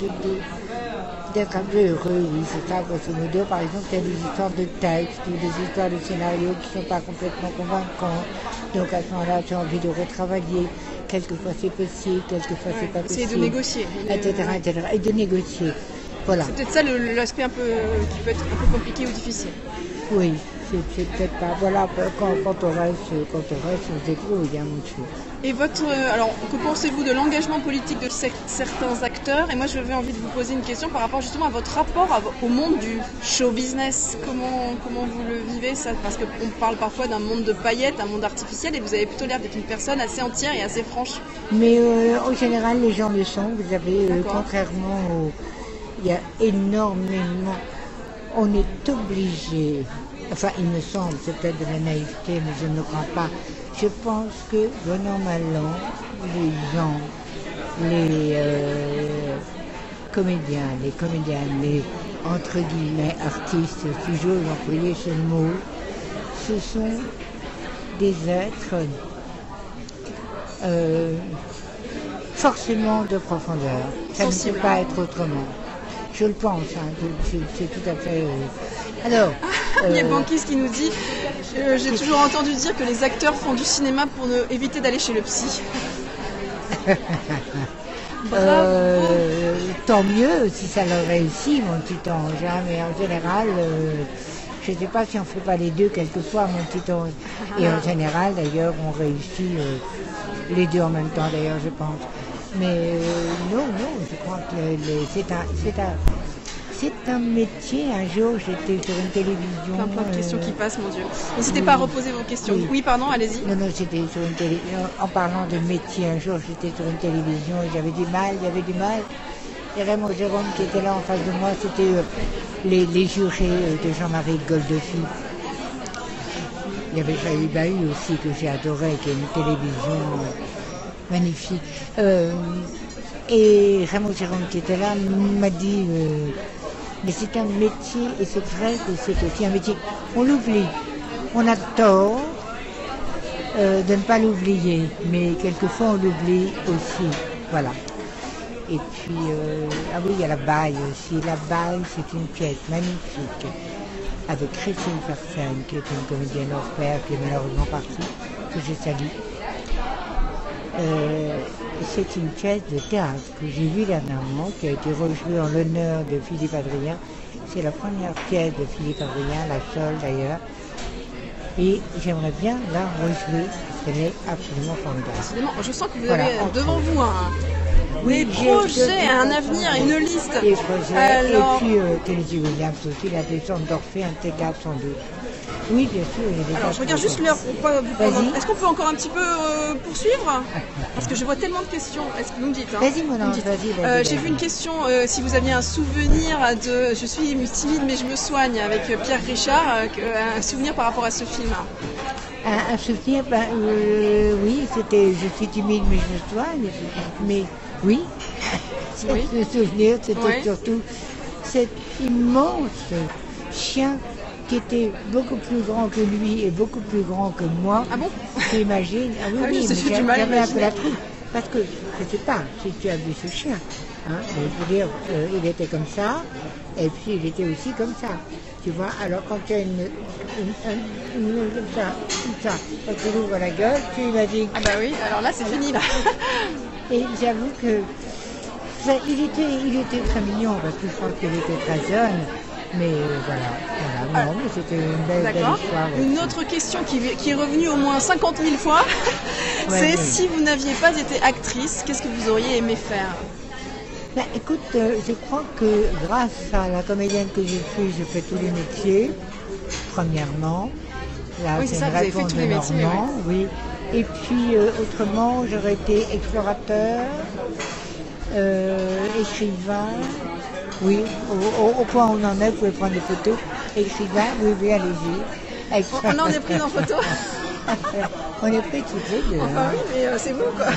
Speaker 1: d'être un peu heureux, oui, c'est ça, grosso modo. Par exemple, il y a des histoires de textes ou des histoires de scénarios qui ne sont pas complètement convaincants. Donc à ce moment-là, tu as envie de retravailler. Quelquefois c'est possible, quelquefois c'est pas possible.
Speaker 2: C'est de négocier.
Speaker 1: Etc., et de négocier. Voilà.
Speaker 2: C'est peut-être ça l'aspect un peu qui peut être un peu compliqué ou difficile.
Speaker 1: Oui, c'est peut-être pas. Voilà, quand on reste, on se débrouille, hein, mon chou.
Speaker 2: Et alors, que pensez-vous de l'engagement politique de certains acteurs? Et moi, j'avais envie de vous poser une question par rapport justement à votre rapport au monde du show business. Comment vous le vivez ça? Parce qu'on parle parfois d'un monde de paillettes, un monde artificiel, et vous avez plutôt l'air d'être une personne assez entière et assez franche.
Speaker 1: Mais en général, les gens le sont. Vous avez, contrairement il y a énormément. On est obligé. Enfin, il me semble, c'est peut-être de la naïveté, mais je ne crois pas. Je pense que, bon an, mal an, les gens, les comédiens, les entre guillemets artistes, si j'ose employer ce mot, ce sont des êtres forcément de profondeur. Ça ne peut pas être autrement. Je le pense, hein, c'est tout à fait... Alors,
Speaker 2: il y a Bankis qui nous dit j'ai toujours entendu dire que les acteurs font du cinéma pour éviter d'aller chez le psy.
Speaker 1: Tant mieux si ça leur réussit, mon petit ange, hein, mais en général, je ne sais pas si on ne fait pas les deux quelquefois, mon petit ange. Et en général, d'ailleurs, on réussit les deux en même temps, d'ailleurs, je pense. Mais non, je crois que c'est un métier. Un jour, j'étais sur une télévision.
Speaker 2: Plein de questions qui passent, mon Dieu. N'hésitez pas à reposer vos questions. Oui, pardon, allez-y.
Speaker 1: Non, j'étais sur une télévision. En parlant de métier, un jour, j'étais sur une télévision et j'avais du mal. Et Raymond Jérôme qui était là en face de moi, c'était les jurés de Jean-Marie Goldefy. Il y avait Jaï Bahut aussi que j'ai adoré, qui est une télévision magnifique. Et Raymond Jérôme qui était là m'a dit mais c'est un métier, et c'est vrai que c'est aussi un métier. On l'oublie. On a tort de ne pas l'oublier, mais quelquefois on l'oublie aussi. Voilà. Et puis, oui, il y a La Baille aussi. La Baille, c'est une pièce magnifique, avec Christine Fersen, qui est une comédienne hors pair, qui est malheureusement partie, que je salue. C'est une pièce de théâtre que j'ai vue dernièrement, qui a été rejouée en l'honneur de Philippe Adrien. C'est la première pièce de Philippe Adrien, la seule d'ailleurs. Et j'aimerais bien la rejouer, parce qu'elle est absolument formidable.
Speaker 2: Décidément, je sens que vous avez devant vous des projets, un avenir, une liste.
Speaker 1: Des projets, alors... et puis Tennessee Williams aussi, la descente d'Orphée, un T4 sans doute. Oui, bien sûr.
Speaker 2: Alors, je regarde juste l'heure pour pas vous prendre. Est-ce qu'on peut encore un petit peu poursuivre? Parce que je vois tellement de questions. Est-ce que vous me dites?
Speaker 1: Vas-y, mon ange, vas-y.
Speaker 2: J'ai vu une question, si vous aviez un souvenir de... Je suis timide, mais je me soigne, avec Pierre Richard, un souvenir par rapport à ce film.
Speaker 1: Un souvenir, oui, c'était... Je suis timide, mais je me soigne. Mais oui, le souvenir, c'était surtout cet immense chien qui était beaucoup plus grand que lui et beaucoup plus grand que moi.
Speaker 2: Ah bon?
Speaker 1: Tu imagines? Ah oui,
Speaker 2: mais j'avais
Speaker 1: un peu la trouille. Parce que, je ne sais pas si tu as vu ce chien, hein, mais je veux dire, il était comme ça, et puis il était aussi comme ça. Tu vois, alors quand tu as une comme ça, quand tu ouvres la gueule, tu imagines.
Speaker 2: Ah bah oui, alors là c'est fini là.
Speaker 1: Et j'avoue que il était très mignon, parce que je crois qu'il était très jeune. Mais voilà, non, mais c'était une belle histoire.
Speaker 2: Une autre question qui est revenue au moins 50 000 fois, c'est si vous n'aviez pas été actrice, qu'est-ce que vous auriez aimé faire?
Speaker 1: Ben, écoute, je crois que grâce à la comédienne que je suis, je fais tous les métiers, premièrement. Là,
Speaker 2: oui, c'est ça, vous avez fait tous les métiers.
Speaker 1: Oui. Et puis, autrement, j'aurais été explorateur, écrivain. Oui, au point où on en est, vous pouvez prendre des photos. Écrivain, oui, allez-y.
Speaker 2: On en est pris en photo.
Speaker 1: On est pris toutes les deux.
Speaker 2: Enfin oui, mais c'est vous quoi.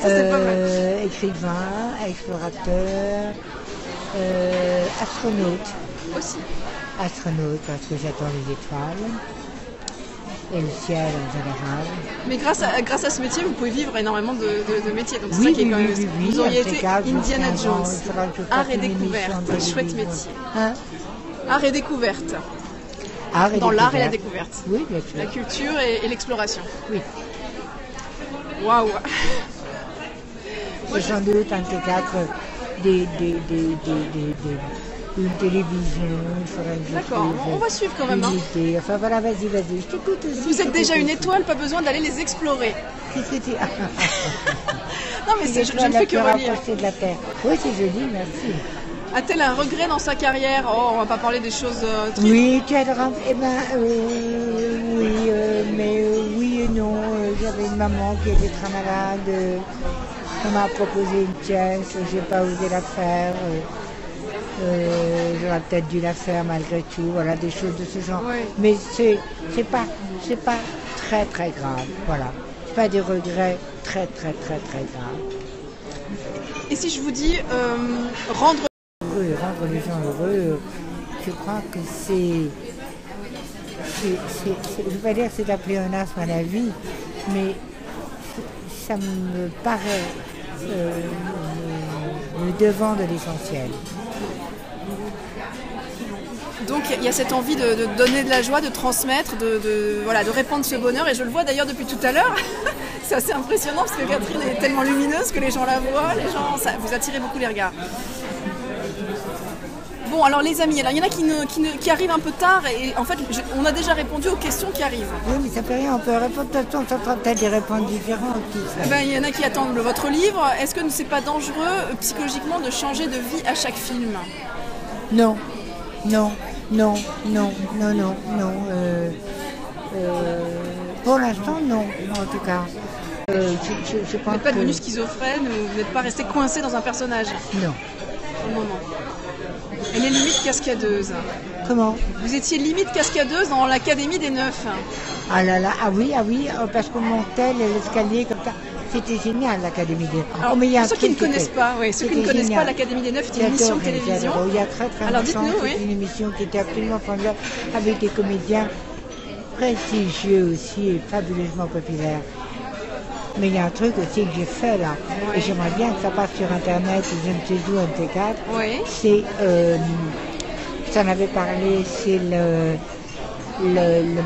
Speaker 2: Ça, c'est pas mal.
Speaker 1: Écrivain, explorateur, astronaute.
Speaker 2: Aussi.
Speaker 1: Astronaute, parce que j'attends les étoiles. Et le ciel en général.
Speaker 2: Mais grâce à ce métier, vous pouvez vivre énormément de métiers. Donc c'est ça qui est quand même. Vous auriez été Indiana Jones. Art et découverte. Chouette métier.
Speaker 1: Hein?
Speaker 2: Art et découverte. Dans l'art et la découverte.
Speaker 1: Oui, bien sûr.
Speaker 2: La culture et l'exploration.
Speaker 1: Oui.
Speaker 2: Waouh.
Speaker 1: C'est sans doute un des quatre une télévision, il faudrait que je
Speaker 2: D'accord, on va suivre quand même. Hein.
Speaker 1: Enfin voilà, vas-y, je t'écoute aussi.
Speaker 2: Vous êtes déjà une étoile, pas besoin d'aller les explorer.
Speaker 1: Qu'est-ce que tu...
Speaker 2: Non mais je ne fais que relire.
Speaker 1: De la terre. Oui, c'est joli, merci.
Speaker 2: A-t-elle un regret dans sa carrière? Oh, on va pas parler des choses tristes.
Speaker 1: Oui, tu as le regret. Eh ben, oui, mais oui et non. J'avais une maman qui était très malade. On m'a proposé une pièce, j'ai pas osé la faire. J'aurais peut-être dû la faire malgré tout, voilà, des choses de ce genre. Oui. Mais c'est pas très très grave, voilà. Pas des regrets très graves.
Speaker 2: Et si je vous dis rendre
Speaker 1: les gens heureux, je crois que je vais pas dire que c'est un pléonasme à la vie, mais ça me paraît le devant de l'essentiel.
Speaker 2: Donc il y a cette envie de donner de la joie, de transmettre, de répandre ce bonheur. Et je le vois d'ailleurs depuis tout à l'heure. C'est assez impressionnant parce que Catherine est tellement lumineuse que les gens la voient. Vous attirez beaucoup les regards. Bon, alors les amis, il y en a qui arrivent un peu tard et en fait, on a déjà répondu aux questions qui arrivent.
Speaker 1: Oui, mais ça fait rien, on peut répondre, de toute façon, on tentera peut-être des réponses différentes.
Speaker 2: Il y en a qui attendent votre livre. Est-ce que c'est pas dangereux psychologiquement de changer de vie à chaque film?
Speaker 1: Non. Pour l'instant, non, en tout cas.
Speaker 2: Vous n'êtes pas devenu schizophrène ou vous n'êtes pas resté coincé dans un personnage?
Speaker 1: Non.
Speaker 2: Pour le moment. Elle est limite cascadeuse.
Speaker 1: Comment?
Speaker 2: Vous étiez limite cascadeuse dans l'Académie des Neufs.
Speaker 1: Ah là là, ah oui, parce qu'on montait l'escalier comme ça. C'était génial, l'Académie des Neufs.
Speaker 2: Alors, pour ceux qui ne connaissent pas, l'Académie des Neufs est une émission de télévision.
Speaker 1: Il y a très
Speaker 2: Alors, dites-nous,
Speaker 1: c'est une émission qui était absolument formidable, avec des comédiens prestigieux aussi et fabuleusement populaires. Mais il y a un truc aussi que j'ai fait là, et j'aimerais bien que ça passe sur Internet, je ne sais où, un de ces quatre.
Speaker 2: Oui.
Speaker 1: C'est, j'en avais parlé, c'est le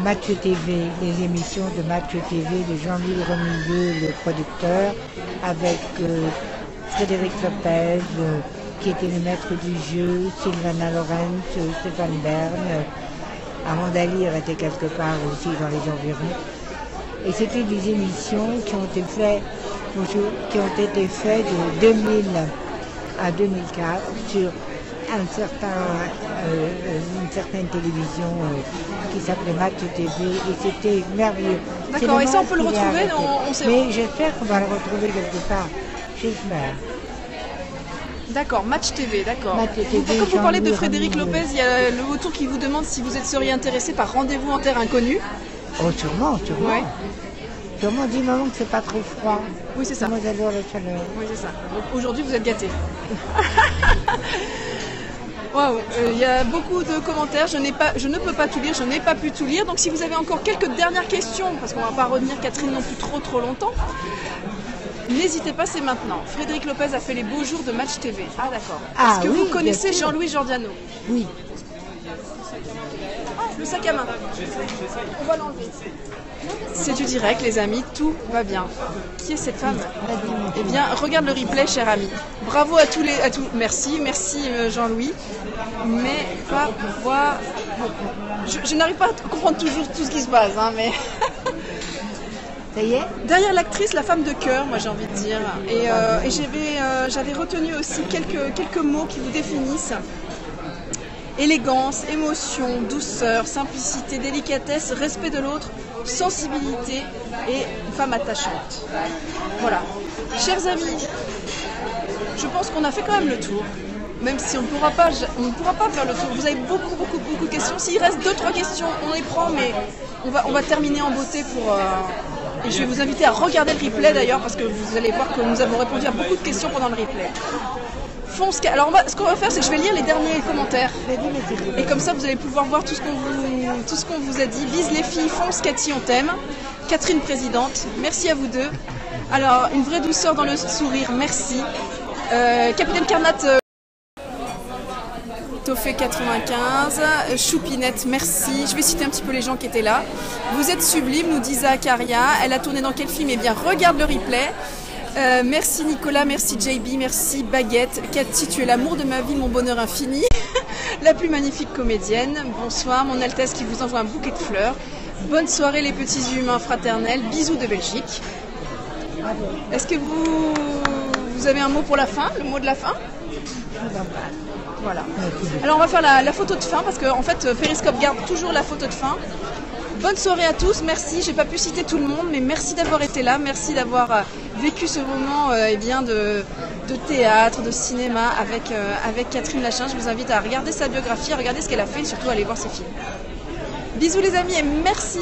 Speaker 1: Match TV, les émissions de Match TV de Jean-Louis Remilleux, le producteur, avec Frédéric Lopez, qui était le maître du jeu, Sylvana Lorenz, Stéphane Bern, Amanda Lear était quelque part aussi dans les environs. Et c'était des émissions qui ont été faites de 2000 à 2004 sur une certaine télévision qui s'appelait Match TV et c'était merveilleux.
Speaker 2: D'accord, et ça on peut le retrouver
Speaker 1: Mais j'espère qu'on va le retrouver quelque part. J'espère.
Speaker 2: D'accord, Match TV, d'accord.
Speaker 1: Quand
Speaker 2: vous parlez de Frédéric Lopez, il y a le retour qui vous demande si vous seriez intéressé par Rendez-vous en terre inconnue.
Speaker 1: Oh, sûrement. Ouais. Sûrement, dis maman que c'est pas trop froid.
Speaker 2: Oui, c'est ça.
Speaker 1: Moi, j'adore la chaleur.
Speaker 2: Oui, c'est ça. Donc aujourd'hui, vous êtes gâtés. Waouh, il y a beaucoup de commentaires, je ne peux pas tout lire, je n'ai pas pu tout lire. Donc si vous avez encore quelques dernières questions, parce qu'on ne va pas retenir Catherine non plus trop longtemps, n'hésitez pas, c'est maintenant. Frédéric Lopez a fait les beaux jours de Match TV. Ah d'accord. Est-ce que vous connaissez Jean-Louis Giordano?
Speaker 1: Oui.
Speaker 2: Le sac à main. On va l'enlever. C'est du direct, les amis, tout va bien. Qui est cette femme? Eh bien, regarde le replay, cher ami. Bravo à tous. Merci Jean-Louis. Mais pas pouvoir. Je n'arrive pas à comprendre toujours tout ce qui se passe, hein, mais.
Speaker 1: Ça y est?
Speaker 2: Derrière l'actrice, la femme de cœur, moi j'ai envie de dire. Et j'avais retenu aussi quelques mots qui vous définissent. Élégance, émotion, douceur, simplicité, délicatesse, respect de l'autre, sensibilité et femme attachante. Voilà. Chers amis, je pense qu'on a fait quand même le tour. Même si on ne pourra pas faire le tour. Vous avez beaucoup de questions. S'il reste 2-3 questions, on les prend, mais on va terminer en beauté pour... Et je vais vous inviter à regarder le replay d'ailleurs, parce que vous allez voir que nous avons répondu à beaucoup de questions pendant le replay. Alors ce qu'on va faire, c'est que je vais lire les derniers commentaires. Et comme ça, vous allez pouvoir voir tout ce qu'on vous a dit. Bise les filles, fonce Cathy, on t'aime. Catherine présidente, merci à vous deux. Alors, une vraie douceur dans le sourire, merci. Capitaine Carnat, Toffé 95, Choupinette, merci. Je vais citer un petit peu les gens qui étaient là. Vous êtes sublime, nous dit Zakaria. Elle a tourné dans quel film? Eh bien, regarde le replay. Merci Nicolas, merci JB, merci Baguette. Cathy, tu es l'amour de ma vie, mon bonheur infini. La plus magnifique comédienne. Bonsoir, mon Altesse qui vous envoie un bouquet de fleurs. Bonne soirée les petits humains fraternels. Bisous de Belgique. Est-ce que vous avez un mot pour la fin, le mot de la fin? Voilà. Alors on va faire la photo de fin parce qu'en fait Periscope garde toujours la photo de fin. Bonne soirée à tous, merci. J'ai pas pu citer tout le monde, mais merci d'avoir été là, merci d'avoir vécu ce moment de théâtre, de cinéma avec Catherine Lachin. Je vous invite à regarder sa biographie, à regarder ce qu'elle a fait et surtout à aller voir ses films. Bisous les amis et merci.